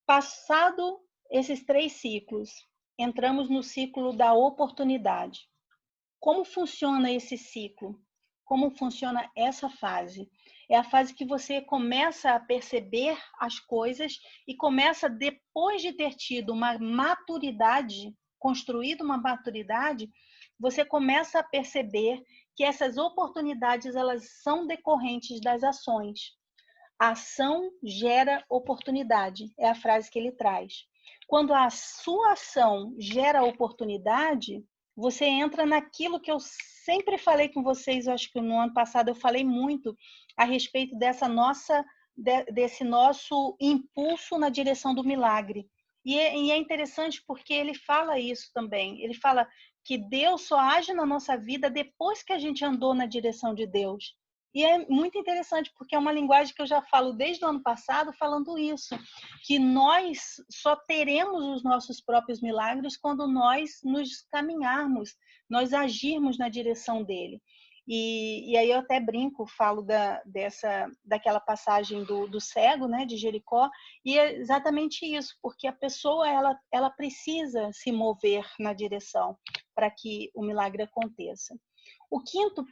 Passado esses 3 ciclos, entramos no ciclo da oportunidade. Como funciona esse ciclo? como funciona essa fase. É a fase que você começa a perceber as coisas e começa, depois de ter tido uma maturidade, construído uma maturidade, você começa a perceber que essas oportunidades, elas são decorrentes das ações. A ação gera oportunidade, é a frase que ele traz. Quando a sua ação gera oportunidade, você entra naquilo que eu sempre falei com vocês, eu acho que no ano passado eu falei muito a respeito desse nosso impulso na direção do milagre. E é interessante porque ele fala isso também. Ele fala que Deus só age na nossa vida depois que a gente andou na direção de Deus. E é muito interessante, porque é uma linguagem que eu já falo desde o ano passado, falando isso, que nós só teremos os nossos próprios milagres quando nós nos caminharmos, nós agirmos na direção dele. E aí eu até brinco, falo daquela passagem do cego, né, de Jericó, e é exatamente isso, porque a pessoa ela precisa se mover na direção para que o milagre aconteça. O quinto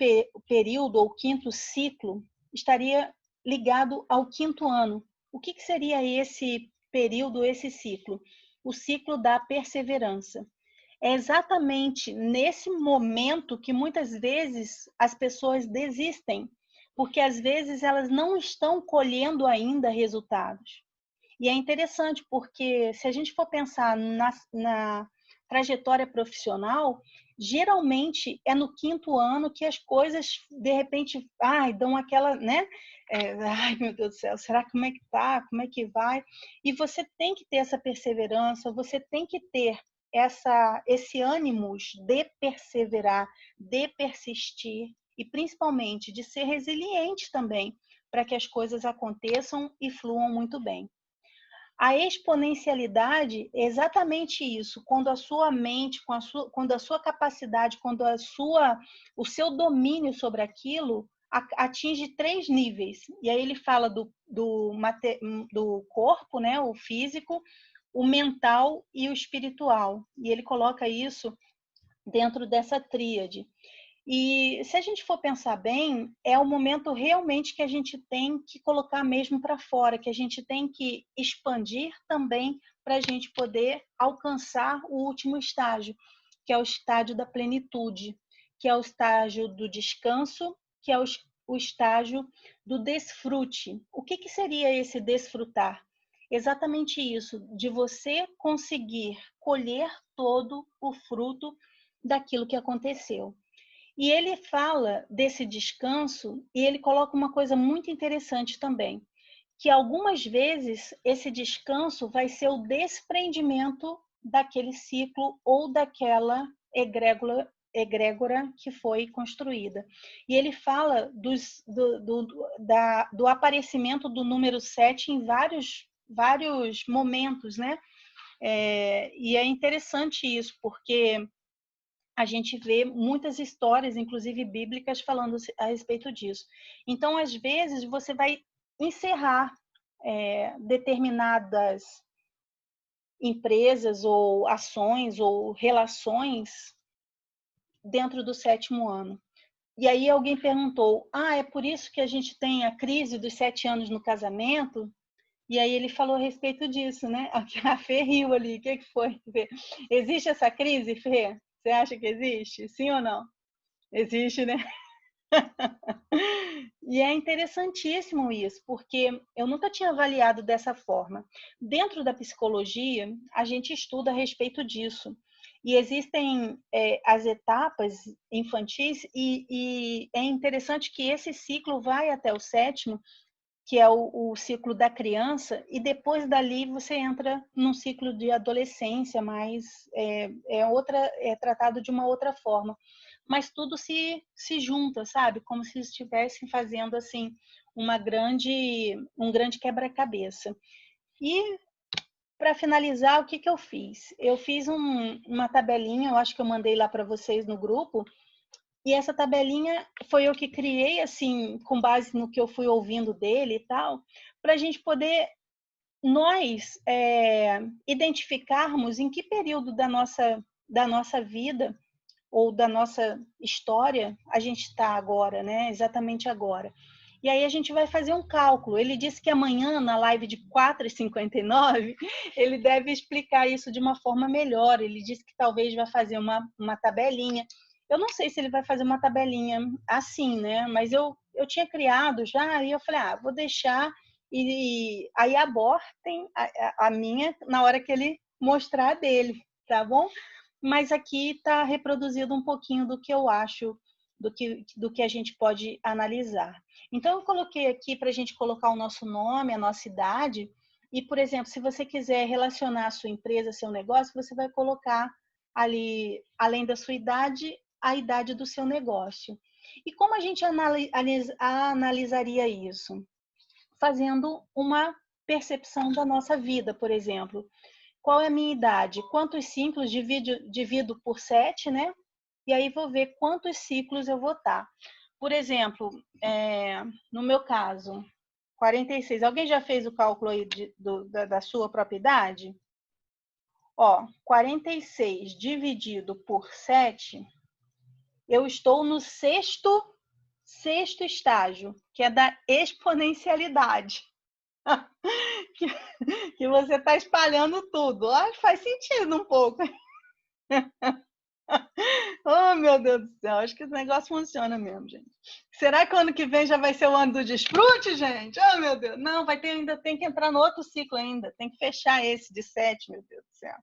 período, ou quinto ciclo, estaria ligado ao quinto ano. O que seria esse período, esse ciclo? O ciclo da perseverança. É exatamente nesse momento que muitas vezes as pessoas desistem, porque às vezes elas não estão colhendo ainda resultados. E é interessante porque se a gente for pensar na trajetória profissional, geralmente é no quinto ano que as coisas, de repente, dão aquela, né? Ai, meu Deus do céu, será que como é que tá? Como é que vai? E você tem que ter essa perseverança, você tem que ter esse ânimo de perseverar, de persistir e principalmente de ser resiliente também, para que as coisas aconteçam e fluam muito bem. A exponencialidade é exatamente isso, quando a sua mente, quando a sua capacidade, quando o seu domínio sobre aquilo atinge 3 níveis. E aí ele fala do corpo, né, o físico, o mental e o espiritual. E ele coloca isso dentro dessa tríade. E se a gente for pensar bem, é o momento realmente que a gente tem que colocar mesmo para fora, que a gente tem que expandir também para a gente poder alcançar o último estágio, que é o estágio da plenitude, que é o estágio do descanso, que é o estágio do desfrute. O que seria esse desfrutar? Exatamente isso, de você conseguir colher todo o fruto daquilo que aconteceu. E ele fala desse descanso e ele coloca uma coisa muito interessante também, que algumas vezes esse descanso vai ser o desprendimento daquele ciclo ou daquela egrégora que foi construída. E ele fala do aparecimento do número 7 em vários momentos, né? E é interessante isso, porque a gente vê muitas histórias, inclusive bíblicas, falando a respeito disso. Então, às vezes, você vai encerrar determinadas empresas ou ações ou relações dentro do 7º ano. E aí alguém perguntou, é por isso que a gente tem a crise dos 7 anos no casamento? E aí ele falou a respeito disso, né? A Fê riu ali, o que foi, Fê? Existe essa crise, Fê? Você acha que existe? Sim ou não? Existe, né? E é interessantíssimo isso, porque eu nunca tinha avaliado dessa forma. Dentro da psicologia, a gente estuda a respeito disso. E existem as etapas infantis, e é interessante que esse ciclo vai até o 7º, que é o ciclo da criança, e depois dali você entra num ciclo de adolescência, mas é tratado de uma outra forma. Mas tudo se junta, sabe? Como se estivessem fazendo assim um grande quebra-cabeça. E para finalizar, o que eu fiz? Eu fiz uma tabelinha, eu acho que eu mandei lá para vocês no grupo. E essa tabelinha foi eu que criei, assim, com base no que eu fui ouvindo dele e tal, para a gente poder, nós, identificarmos em que período da nossa vida ou da nossa história a gente está agora, né? Exatamente agora. E aí a gente vai fazer um cálculo. Ele disse que amanhã, na live de 4h59, ele deve explicar isso de uma forma melhor. Ele disse que talvez vai fazer uma tabelinha. Eu não sei se ele vai fazer uma tabelinha assim, né? Mas eu tinha criado já e eu falei, vou deixar e aí abortem a minha na hora que ele mostrar a dele, tá bom? Mas aqui está reproduzido um pouquinho do que eu acho, do que a gente pode analisar. Então, eu coloquei aqui para a gente colocar o nosso nome, a nossa idade, e, por exemplo, se você quiser relacionar a sua empresa, seu negócio, você vai colocar ali, além da sua idade, a idade do seu negócio. E como a gente analisaria isso? Fazendo uma percepção da nossa vida, por exemplo. Qual é a minha idade? Quantos ciclos divido por 7, né? E aí vou ver quantos ciclos eu vou estar. Por exemplo, no meu caso, 46. Alguém já fez o cálculo aí da sua própria idade? 46 dividido por 7, eu estou no sexto estágio, que é da exponencialidade. que você está espalhando tudo. Faz sentido um pouco. Oh, meu Deus do céu, acho que esse negócio funciona mesmo, gente. Será que o ano que vem já vai ser o ano do desfrute, gente? Oh, meu Deus. Não, ainda tem que entrar no outro ciclo ainda. Tem que fechar esse de 7, meu Deus do céu.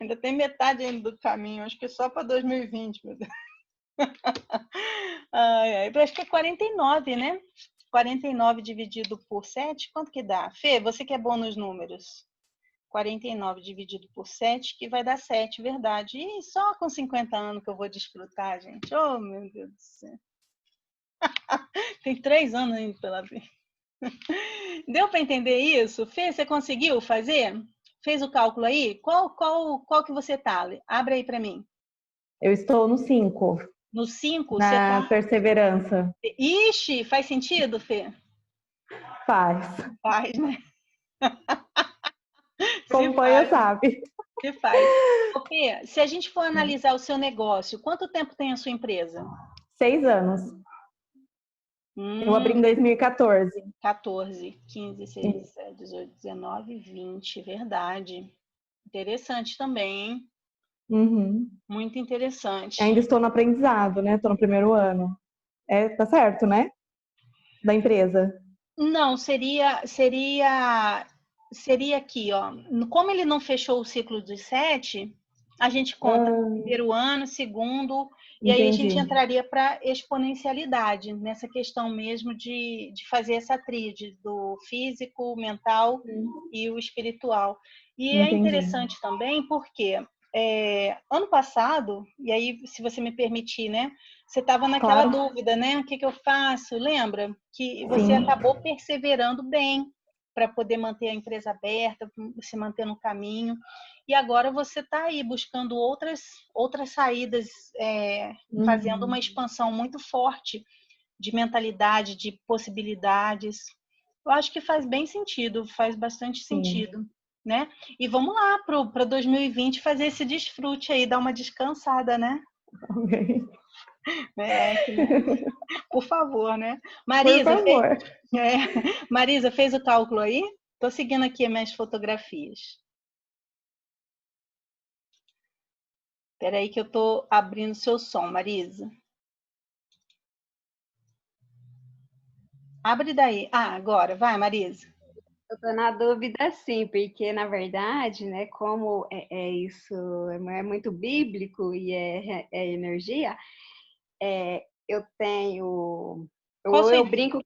Ainda tem metade ainda do caminho. Acho que só para 2020, meu Deus. Acho que é 49, né? 49 dividido por 7, quanto que dá? Fê, você que é bom nos números. 49 dividido por 7, que vai dar 7, verdade. E só com 50 anos que eu vou desfrutar, gente. Oh, meu Deus do céu. Tem 3 anos ainda pela frente. Deu para entender isso? Fê, você conseguiu fazer? Fez o cálculo aí? Qual que você tá? Abre aí para mim. Eu estou no 5. No 5? Na você tá... perseverança. Ixi, faz sentido, Fê? Faz. Faz, né? Acompanha, sabe? Se faz. Fê, se a gente for analisar o seu negócio, quanto tempo tem a sua empresa? 6 anos. Eu abri em 2014. 14, 15, 16, 17, 18, 19, 20. Verdade. Interessante também, hein? Uhum. Muito interessante. Ainda estou no aprendizado, né? Estou no primeiro ano. Tá certo, né? Da empresa. Não, seria aqui, ó. Como ele não fechou o ciclo dos 7, a gente conta primeiro ano, segundo, e aí a gente entraria para exponencialidade, nessa questão mesmo de fazer essa tríade do físico, mental e o espiritual. E é interessante também porque ano passado, e aí, se você me permitir, né? Você estava naquela dúvida, né? O que eu faço? Lembra? Que você acabou perseverando bem para poder manter a empresa aberta, se manter no caminho. E agora você está aí buscando outras saídas, fazendo uma expansão muito forte de mentalidade, de possibilidades. Eu acho que faz bem sentido, faz bastante sentido. Né? E vamos lá para 2020 fazer esse desfrute aí, dar uma descansada, né? Okay. Por favor, né? Marisa, por favor. Marisa, fez o cálculo aí? Estou seguindo aqui as minhas fotografias. Espera aí que eu estou abrindo seu som, Marisa. Abre daí. Agora, vai, Marisa. Eu estou na dúvida, sim, porque, na verdade, né, como isso é muito bíblico e é energia, eu tenho... Eu brinco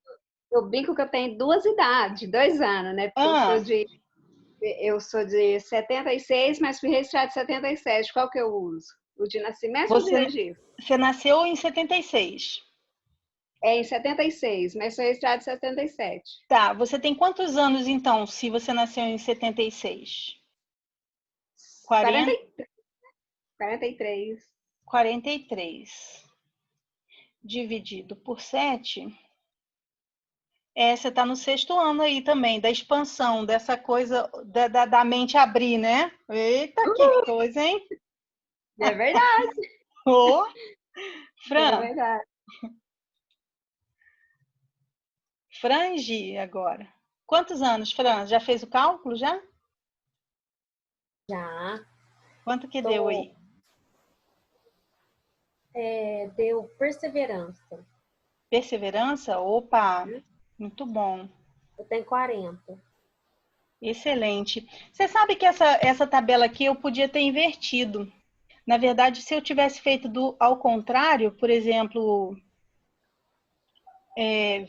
que eu tenho 2 idades, 2 anos, né? Porque eu sou de 76, mas fui registrada de 77. Qual que eu uso? O de nascimento ou de registro? Você nasceu em 76. Em 76, mas sou registrada em 77. Tá, você tem quantos anos, então, se você nasceu em 76? 43. 43. Dividido por 7. Você está no 6º ano aí também, da expansão, dessa coisa da mente abrir, né? Eita, que coisa, hein? É verdade. Ô, É Fran, verdade. Frangi agora. Quantos anos, Fran? Já fez o cálculo, já? Já. Quanto que deu aí? Deu perseverança. Perseverança? Opa, muito bom. Eu tenho 40. Excelente. Você sabe que essa tabela aqui eu podia ter invertido. Na verdade, se eu tivesse feito ao contrário, por exemplo,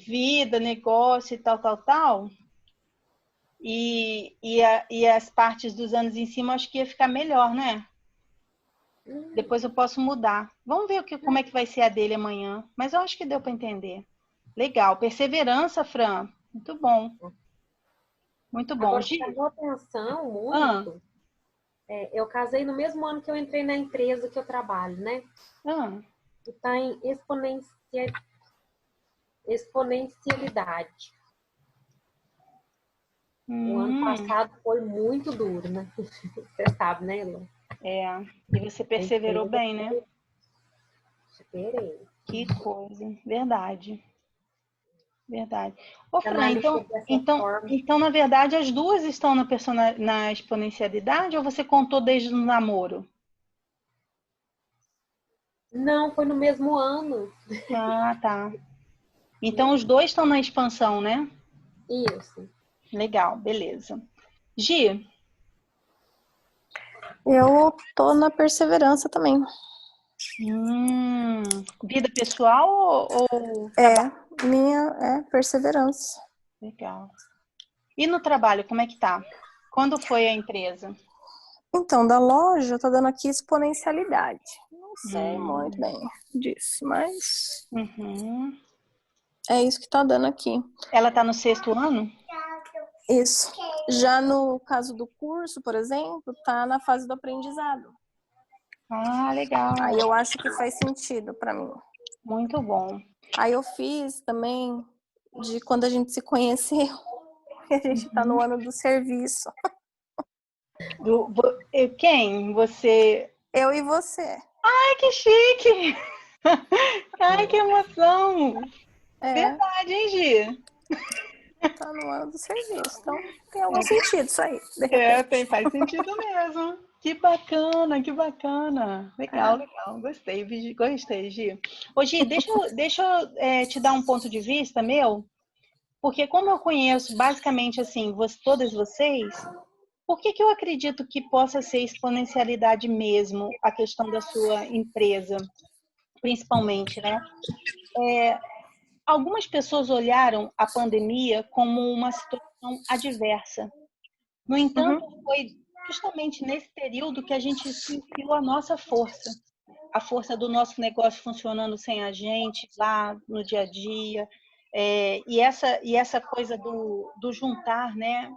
vida, negócio e tal, e as partes dos anos em cima, acho que ia ficar melhor, né? Depois eu posso mudar. Vamos ver como é que vai ser a dele amanhã. Mas eu acho que deu para entender. Legal. Perseverança, Fran. Muito bom. Muito bom. Agora, chamou atenção muito. Eu casei no mesmo ano que eu entrei na empresa que eu trabalho, né? E tá em exponencialidade. O ano passado foi muito duro, né? Você sabe, né, Elô? E você perseverou bem, né? Esperei. Que coisa. Verdade. Verdade. Ô, Fran, então, na verdade, as duas estão na exponencialidade ou você contou desde o namoro? Não, foi no mesmo ano. Ah, tá. Então, os dois estão na expansão, né? Isso. Legal, beleza. Gi? Eu tô na perseverança também. Vida pessoal ou trabalho? Minha perseverança. Legal. E no trabalho, como é que tá? Quando foi a empresa? Então, da loja, eu tô dando aqui exponencialidade. Não sei muito bem disso, mas é isso que tá dando aqui. Ela tá no 6º ano? Isso. Já no caso do curso, por exemplo, tá na fase do aprendizado. Ah, legal. Aí eu acho que faz sentido para mim. Muito bom. Aí eu fiz também de quando a gente se conheceu. A gente tá no ano do serviço. Quem? Você? Eu e você. Ai, que chique! Ai, que emoção! Verdade, hein, Gi? Tá no ano do serviço, então tem algum sentido isso aí. Faz sentido mesmo. Que bacana, que bacana. Legal, legal. Gostei, Gi. Ô, Gi, deixa eu te dar um ponto de vista meu, porque como eu conheço basicamente assim, todas vocês, por que eu acredito que possa ser exponencialidade mesmo a questão da sua empresa, principalmente, né? Algumas pessoas olharam a pandemia como uma situação adversa. No entanto, foi justamente nesse período que a gente sentiu a nossa força, a força do nosso negócio funcionando sem a gente lá no dia a dia, e essa coisa do juntar, né?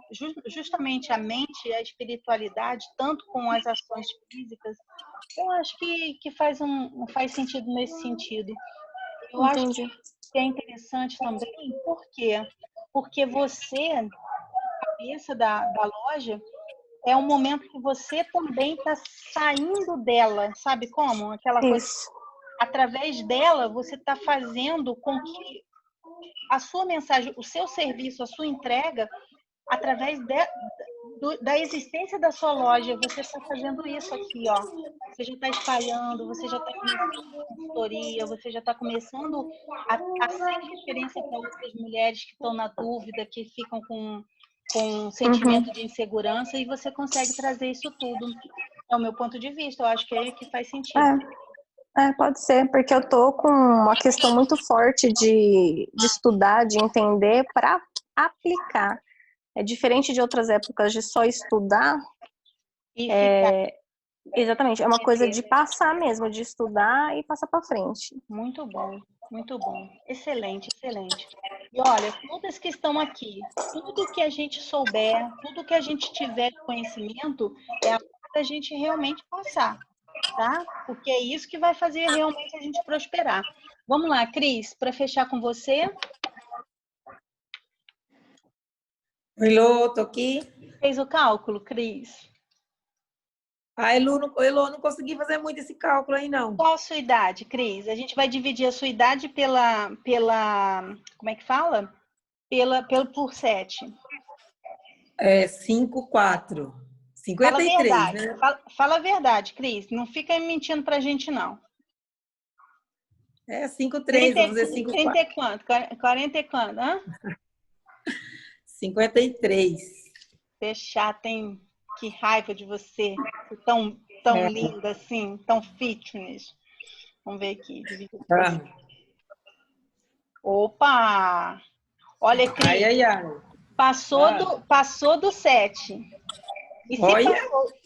Justamente a mente e a espiritualidade, tanto com as ações físicas, eu acho que faz sentido nesse sentido. Eu acho que é interessante também, por quê? Porque você, a cabeça da loja, é um momento que você também está saindo dela, sabe como? Aquela coisa. Através dela, você está fazendo com que a sua mensagem, o seu serviço, a sua entrega, através da existência da sua loja, você está fazendo isso aqui, ó. Você já está espalhando, você já está começando a consultoria, você já está começando a ser referência para outras mulheres que estão na dúvida, que ficam com um sentimento de insegurança, e você consegue trazer isso tudo. É o meu ponto de vista, eu acho que faz sentido. Pode ser, porque eu tô com uma questão muito forte de estudar, de entender para aplicar. É diferente de outras épocas de só estudar. Exatamente, é uma coisa de passar mesmo, de estudar e passar para frente. Muito bom, muito bom. Excelente, excelente. E olha, todas que estão aqui, tudo que a gente souber, tudo que a gente tiver de conhecimento, é a hora da gente realmente passar, tá? Porque é isso que vai fazer realmente a gente prosperar. Vamos lá, Cris, para fechar com você. Oi, Lô, tô aqui. Fez o cálculo, Cris? Elô, não consegui fazer muito esse cálculo aí, não. Qual a sua idade, Cris? A gente vai dividir a sua idade pela como é que fala? Por 7. 5,4. Fala a 53, verdade. né? Fala a verdade, Cris. Não fica mentindo pra gente, não. 5,3, vamos dizer 5,4. 30 e quanto? 40 e quanto? Hã? 53. Você é chata, hein? Que raiva de você. Tão linda assim, tão fitness. Vamos ver aqui. Opa! Olha, Cris. Ai. Passou do 7. E Olha.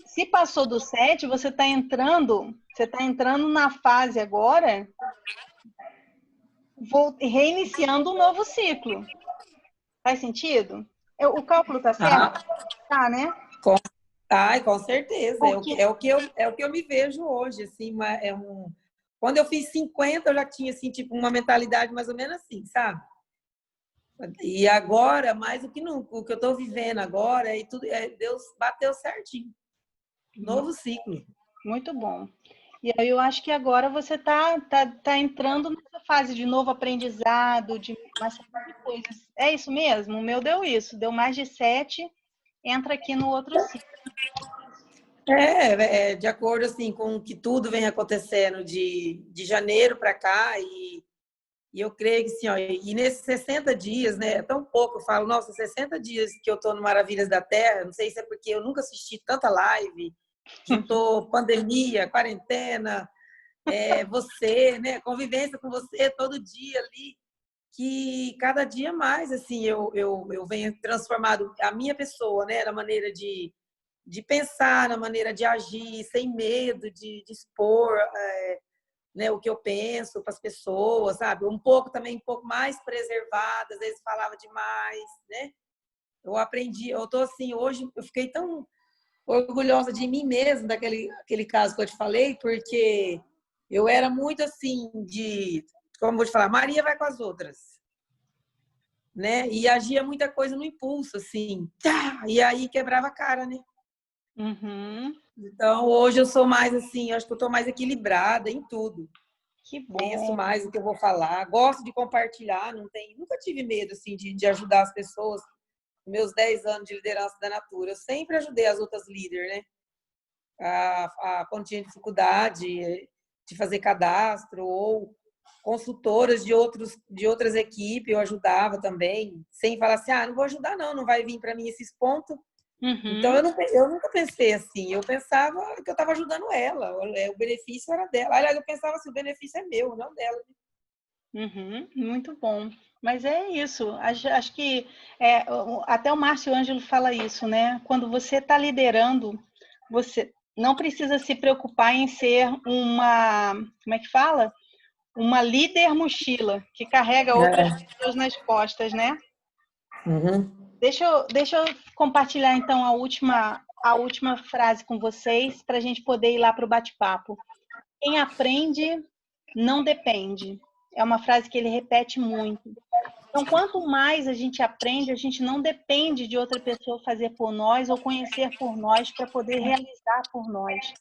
se passou do 7, você está entrando na fase agora, reiniciando um novo ciclo. Faz sentido? O cálculo tá certo? Tá, né? Com certeza. É o que eu me vejo hoje, assim, quando eu fiz 50, eu já tinha assim, tipo, uma mentalidade mais ou menos assim, sabe? E agora, mais do que nunca, o que eu estou vivendo agora, Deus bateu certinho. Novo ciclo. Muito bom. E aí eu acho que agora você tá entrando nessa fase de novo aprendizado, de uma série de coisas. É isso mesmo? O meu deu isso, deu mais de 7, entra aqui no outro ciclo. De acordo assim, com que tudo vem acontecendo de janeiro para cá, e eu creio que assim, ó, e nesses 60 dias, né, é tão pouco, eu falo, nossa, 60 dias que eu tô no Maravilhas da Terra, não sei se é porque eu nunca assisti tanta live, juntou pandemia, quarentena, você, né, convivência com você todo dia ali, que cada dia mais, assim, eu venho transformado a minha pessoa, né, na maneira de pensar, na maneira de agir, sem medo de expor né, o que eu penso para as pessoas, sabe? Um pouco mais preservada, às vezes falava demais, né? Eu aprendi, eu tô assim, hoje eu fiquei tão orgulhosa de mim mesma, aquele caso que eu te falei, porque eu era muito assim, como eu vou te falar, Maria vai com as outras, né? E agia muita coisa no impulso, assim, e aí quebrava a cara, né? Uhum. Então, hoje eu sou mais assim, acho que eu estou mais equilibrada em tudo. Que bom. Penso mais no que eu vou falar, gosto de compartilhar, nunca tive medo assim de ajudar as pessoas. Meus 10 anos de liderança da Natura, eu sempre ajudei as outras líderes, né? Quando tinha dificuldade de fazer cadastro ou consultoras de outras equipes, eu ajudava também, sem falar assim, não vou ajudar não vai vir para mim esses pontos. Uhum. Então, eu nunca pensei assim. Eu pensava que eu estava ajudando ela. O benefício era dela. Aliás, eu pensava assim, o benefício é meu, não dela. Uhum. Muito bom. Mas é isso. Acho que até o Márcio Ângelo fala isso, né? Quando você está liderando, você não precisa se preocupar em ser como é que fala? Uma líder mochila, que carrega outras pessoas nas costas, né? Uhum. Deixa eu compartilhar, então, a última frase com vocês, para a gente poder ir lá para o bate-papo. Quem aprende, não depende. É uma frase que ele repete muito. Então, quanto mais a gente aprende, a gente não depende de outra pessoa fazer por nós ou conhecer por nós para poder realizar por nós.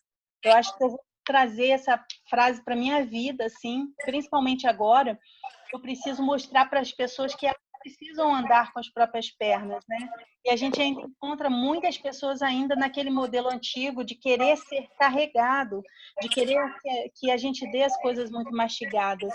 Eu acho que eu vou trazer essa frase para minha vida, assim, principalmente agora. Eu preciso mostrar para as pessoas que elas precisam andar com as próprias pernas, né? E a gente ainda encontra muitas pessoas ainda naquele modelo antigo de querer ser carregado, de querer que a gente dê as coisas muito mastigadas.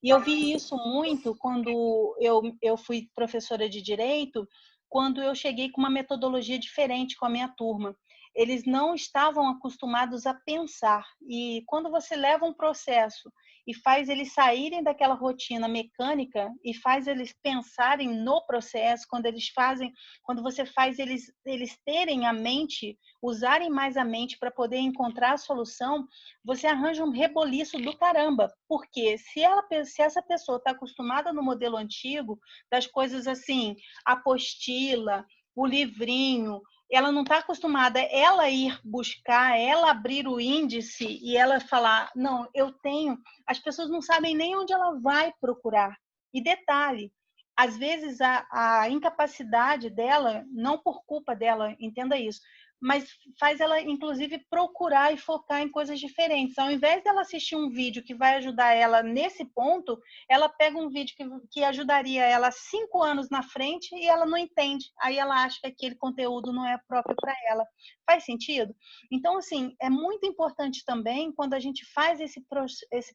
E eu vi isso muito quando eu fui professora de direito, quando eu cheguei com uma metodologia diferente com a minha turma. Eles não estavam acostumados a pensar. E quando você leva um processo e faz eles saírem daquela rotina mecânica e faz eles pensarem no processo, quando você faz eles terem a mente, usarem mais a mente para poder encontrar a solução, você arranja um reboliço do caramba. Porque se essa pessoa está acostumada no modelo antigo, das coisas assim, apostila, o livrinho, ela não está acostumada ela ir buscar, ela abrir o índice e ela falar, não, eu tenho. As pessoas não sabem nem onde ela vai procurar. E detalhe, às vezes a incapacidade dela, não por culpa dela, entenda isso, mas faz ela, inclusive, procurar e focar em coisas diferentes. Ao invés dela assistir um vídeo que vai ajudar ela nesse ponto, ela pega um vídeo que ajudaria ela 5 anos na frente e ela não entende. Aí ela acha que aquele conteúdo não é próprio para ela. Faz sentido? Então, assim, é muito importante também, quando a gente faz esse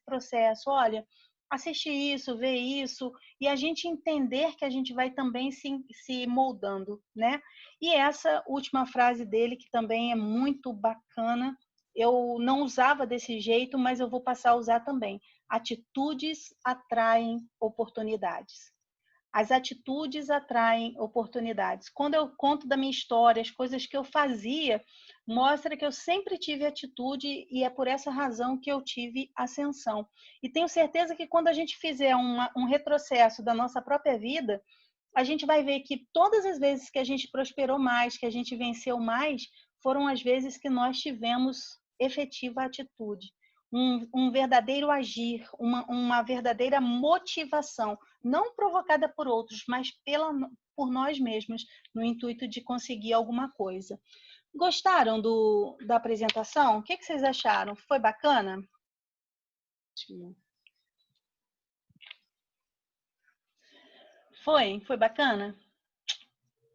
processo, olha, assistir isso, ver isso, e a gente entender que a gente vai também se moldando, né? E essa última frase dele, que também é muito bacana, eu não usava desse jeito, mas eu vou passar a usar também. Atitudes atraem oportunidades. As atitudes atraem oportunidades. Quando eu conto da minha história, as coisas que eu fazia, mostra que eu sempre tive atitude e é por essa razão que eu tive ascensão. E tenho certeza que quando a gente fizer um retrocesso da nossa própria vida, a gente vai ver que todas as vezes que a gente prosperou mais, que a gente venceu mais, foram as vezes que nós tivemos efetiva atitude. Um verdadeiro agir, uma verdadeira motivação, não provocada por outros, mas por nós mesmos, no intuito de conseguir alguma coisa. Gostaram da apresentação? O que vocês acharam? Foi bacana? Foi bacana?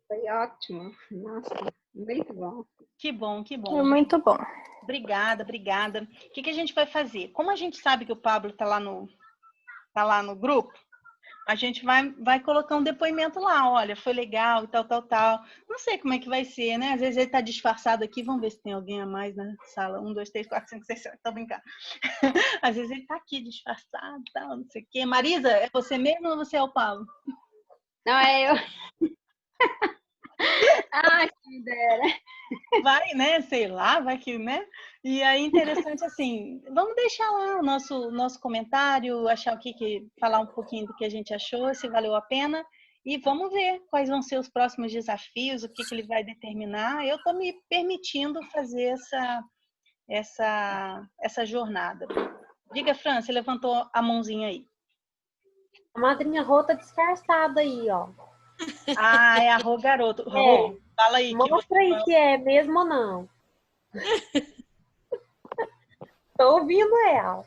Foi ótimo. Nossa, muito bom. Que bom, que bom. É muito bom. Obrigada. O que a gente vai fazer? Como a gente sabe que o Pablo está lá no grupo, a gente vai colocar um depoimento lá. Olha, foi legal e tal. Não sei como é que vai ser, né? Às vezes ele está disfarçado aqui. Vamos ver se tem alguém a mais na sala. 1, 2, 3, 4, 5, 6, 7. Tô brincando. Às vezes ele está aqui disfarçado, tal, não sei o quê. Marisa, é você mesmo ou você é o Pablo? Não, é eu. Ai, que dera. Vai, né? Sei lá, vai que, né? E aí, interessante assim, vamos deixar lá o nosso comentário, achar falar um pouquinho do que a gente achou, se valeu a pena, e vamos ver quais vão ser os próximos desafios, o que ele vai determinar. Eu estou me permitindo fazer essa jornada. Diga, Fran, você levantou a mãozinha aí. A madrinha Rô tá disfarçada aí, ó. Ah, é a Rô Garoto. Rô, fala aí. Mostra aí se é mesmo ou não. Tô ouvindo ela.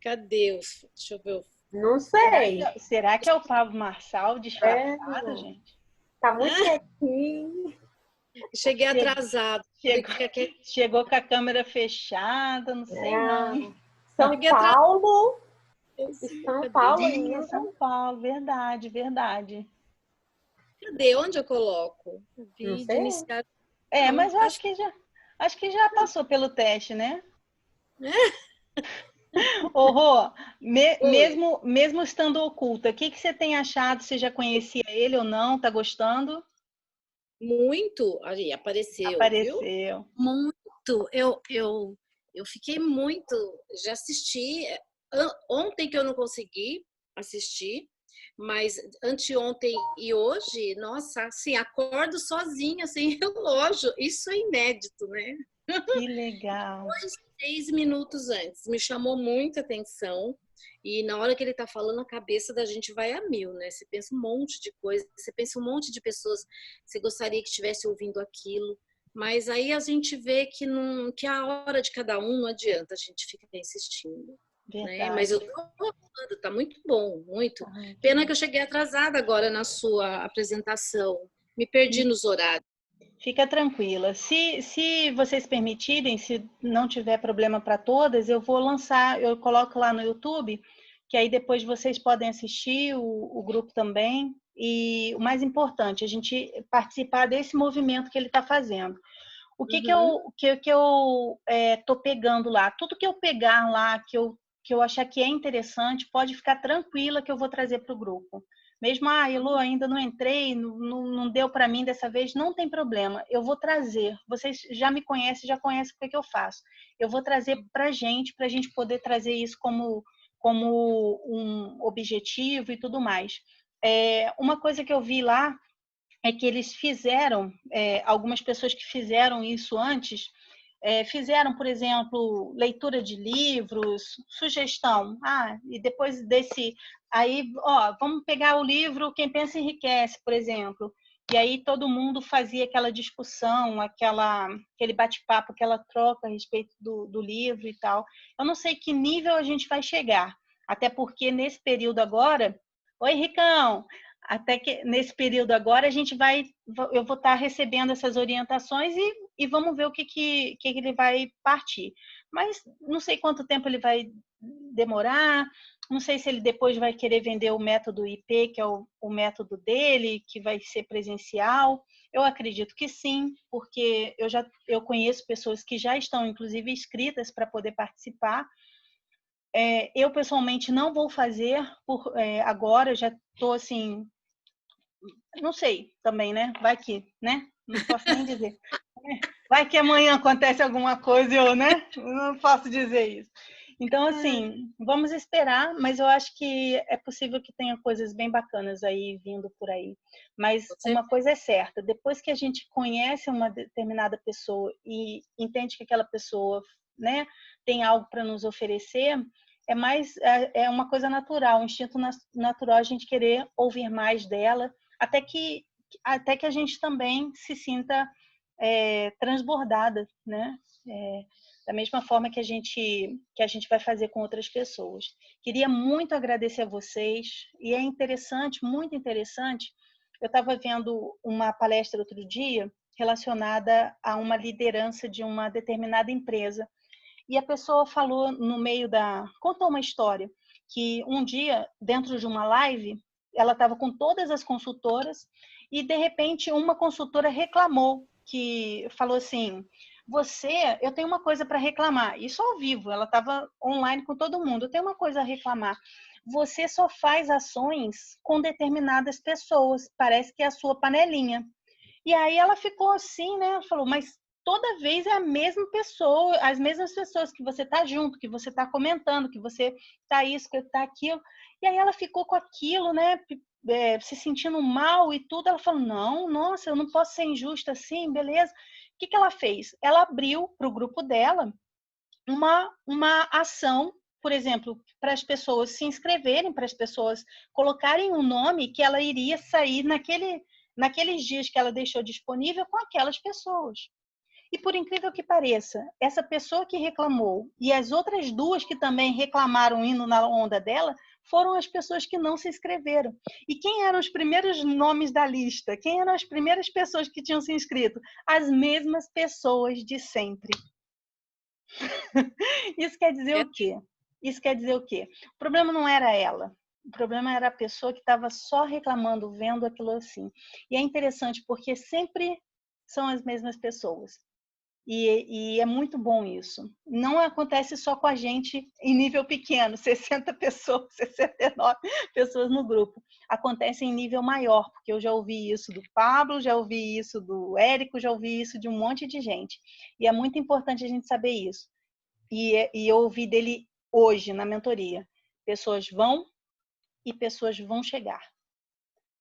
Cadê? Deixa eu ver. Não sei. Será que é o Pablo Marçal disfarçado, gente? Tá muito quietinho. Cheguei atrasado. Chegou com a câmera fechada, não sei não. São Paulo. São Paulo ainda. São Paulo, verdade. Cadê? Onde eu coloco? Vídeo iniciar. Mas eu acho que já passou pelo teste, né? Ô, Rô, mesmo estando oculta, o que você tem achado? Você já conhecia ele ou não? Tá gostando? Muito. Ali, apareceu. Viu? Muito. Eu fiquei muito. Já assisti. Ontem que eu não consegui assistir, mas anteontem e hoje, nossa, assim, acordo sozinha, sem relógio. Isso é inédito, né? Que legal. 6 minutos antes. Me chamou muita atenção. E na hora que ele tá falando, a cabeça da gente vai a mil, né? Você pensa um monte de coisa, você pensa um monte de pessoas que você gostaria que estivesse ouvindo aquilo. Mas aí a gente vê que a hora de cada um não adianta, a gente fica insistindo. Né? Mas eu tô falando, tá muito bom, muito. Pena que eu cheguei atrasada agora na sua apresentação. Me perdi nos horários. Fica tranquila. Se vocês permitirem, se não tiver problema para todas, eu vou lançar, eu coloco lá no YouTube, que aí depois vocês podem assistir, o grupo também. E o mais importante, a gente participar desse movimento que ele está fazendo. O que eu tô pegando lá? Tudo que eu pegar lá, que eu achar que é interessante, pode ficar tranquila que eu vou trazer para o grupo. Mesmo, Elô, ainda não entrei, não deu para mim dessa vez, não tem problema. Eu vou trazer. Vocês já me conhecem, já conhecem o que eu faço. Eu vou trazer para a gente poder trazer isso como um objetivo e tudo mais. Uma coisa que eu vi lá é que eles fizeram, algumas pessoas que fizeram isso antes, fizeram, por exemplo, leitura de livros, sugestão. E depois desse... Aí, vamos pegar o livro Quem Pensa Enriquece, por exemplo. E aí todo mundo fazia aquela discussão, aquele bate-papo, aquela troca a respeito do livro e tal. Eu não sei que nível a gente vai chegar. Até porque nesse período agora... Oi, Ricão! Até que nesse período agora eu vou estar recebendo essas orientações e vamos ver o que ele vai partir. Mas não sei quanto tempo ele vai demorar, não sei se ele depois vai querer vender o método IP, que é o método dele, que vai ser presencial. Eu acredito que sim, porque eu conheço pessoas que já estão, inclusive, inscritas para poder participar. Eu, pessoalmente, não vou fazer agora, eu já estou assim... Não sei também, né? Vai que, né? Não posso nem dizer. Vai que amanhã acontece alguma coisa, né? Não posso dizer isso. Então, assim, vamos esperar, mas eu acho que é possível que tenha coisas bem bacanas aí vindo por aí. Mas uma coisa é certa, depois que a gente conhece uma determinada pessoa e entende que aquela pessoa, né, tem algo para nos oferecer, é uma coisa natural, um instinto natural a gente querer ouvir mais dela, até que a gente também se sinta transbordada, né? Da mesma forma que a gente vai fazer com outras pessoas. Queria muito agradecer a vocês, e é interessante, muito interessante, eu estava vendo uma palestra outro dia relacionada a uma liderança de uma determinada empresa, e a pessoa falou contou uma história, que um dia, dentro de uma live, ela estava com todas as consultoras e, de repente, uma consultora reclamou, que falou assim, eu tenho uma coisa para reclamar. Isso ao vivo, ela estava online com todo mundo. Eu tenho uma coisa a reclamar. Você só faz ações com determinadas pessoas. Parece que é a sua panelinha. E aí ela ficou assim, né? Falou, mas toda vez é a mesma pessoa, as mesmas pessoas que você está junto, que você está comentando, que você está isso, que está aquilo. E aí ela ficou com aquilo, né? Se sentindo mal e tudo. Ela falou, não, nossa, eu não posso ser injusta assim, beleza. O que ela fez? Ela abriu para o grupo dela uma ação, por exemplo, para as pessoas se inscreverem, para as pessoas colocarem um nome que ela iria sair naqueles dias que ela deixou disponível com aquelas pessoas. E por incrível que pareça, essa pessoa que reclamou e as outras duas que também reclamaram indo na onda dela foram as pessoas que não se inscreveram. E quem eram os primeiros nomes da lista? Quem eram as primeiras pessoas que tinham se inscrito? As mesmas pessoas de sempre. Isso quer dizer o quê? Isso quer dizer o quê? O problema não era ela. O problema era a pessoa que estava só reclamando, vendo aquilo assim. E é interessante porque sempre são as mesmas pessoas. E é muito bom isso. Não acontece só com a gente em nível pequeno, 60 pessoas, 69 pessoas no grupo. Acontece em nível maior, porque eu já ouvi isso do Pablo, já ouvi isso do Érico, já ouvi isso de um monte de gente. E é muito importante a gente saber isso. E eu ouvi dele hoje na mentoria. Pessoas vão e pessoas vão chegar.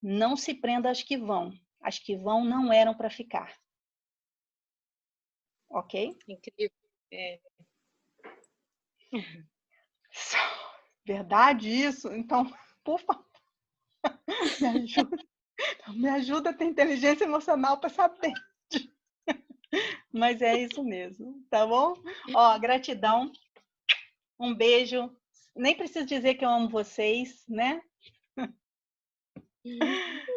Não se prenda às que vão. As que vão não eram para ficar. Ok? Incrível. Verdade isso? Então, por favor, me ajuda a ter inteligência emocional para saber. Mas é isso mesmo, tá bom? Ó, gratidão. Um beijo. Nem preciso dizer que eu amo vocês, né?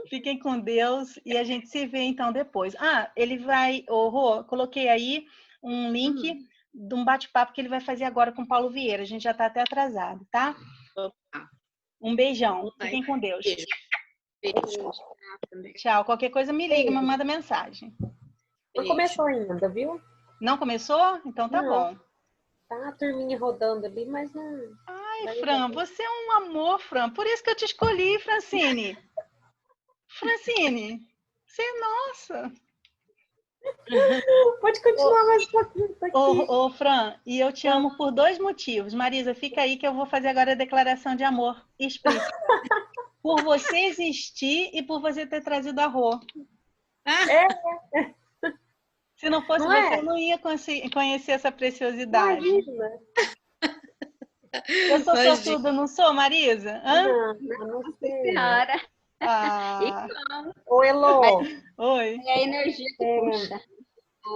Fiquem com Deus e a gente se vê então depois. Ele vai... Rô, coloquei aí um link de um bate-papo que ele vai fazer agora com o Paulo Vieira. A gente já está até atrasado, tá? Um beijão. Fiquem com Deus. Beijo. Tchau. Qualquer coisa me liga, me manda mensagem. Não começou ainda, viu? Não começou? Então tá bom. Tá a turminha rodando ali, mas não... Ai, Fran, você é um amor, Fran. Por isso que eu te escolhi, Francine. Francine, você é nossa. Pode continuar mais um pouquinho. Ô, Fran, e eu te amo por 2 motivos. Marisa, fica aí que eu vou fazer agora a declaração de amor explícita. Por você existir e por você ter trazido a Rô. Se não fosse você, eu não ia conhecer essa preciosidade. Imagina. Eu sou sortuda, não sou, Marisa? Não sei. Senhora. Ah. Oi, Elô. Oi. É a energia que puxa.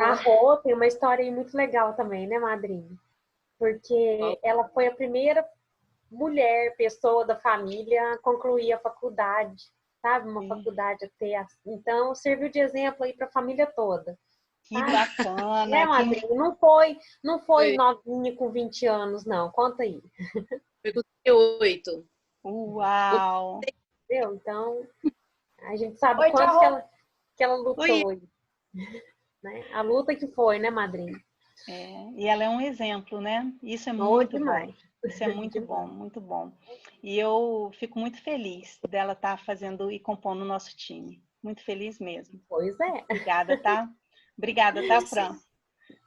A Rô tem uma história aí muito legal também, né, madrinha? Porque ela foi a primeira pessoa da família a concluir a faculdade, sabe? Uma faculdade a ter. Então, serviu de exemplo aí para a família toda. Que bacana. Né, madrinha? Não foi novinha com 20 anos, não. Conta aí. Foi com 38. Uau! Entendeu? Então, a gente sabe quanto que ela lutou. Né? A luta que foi, né, madrinha? E ela é um exemplo, né? Isso é muito bom. Isso é muito bom, muito bom. E eu fico muito feliz dela estar fazendo e compondo o nosso time. Muito feliz mesmo. Pois é. Obrigada, tá? Obrigada, tá, Fran?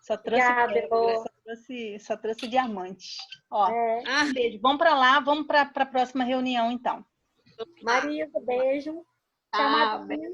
Só trouxe diamante. Ó, um beijo. Vamos para lá, vamos para a próxima reunião, então. Marisa, beijo. Tchau, madrinha.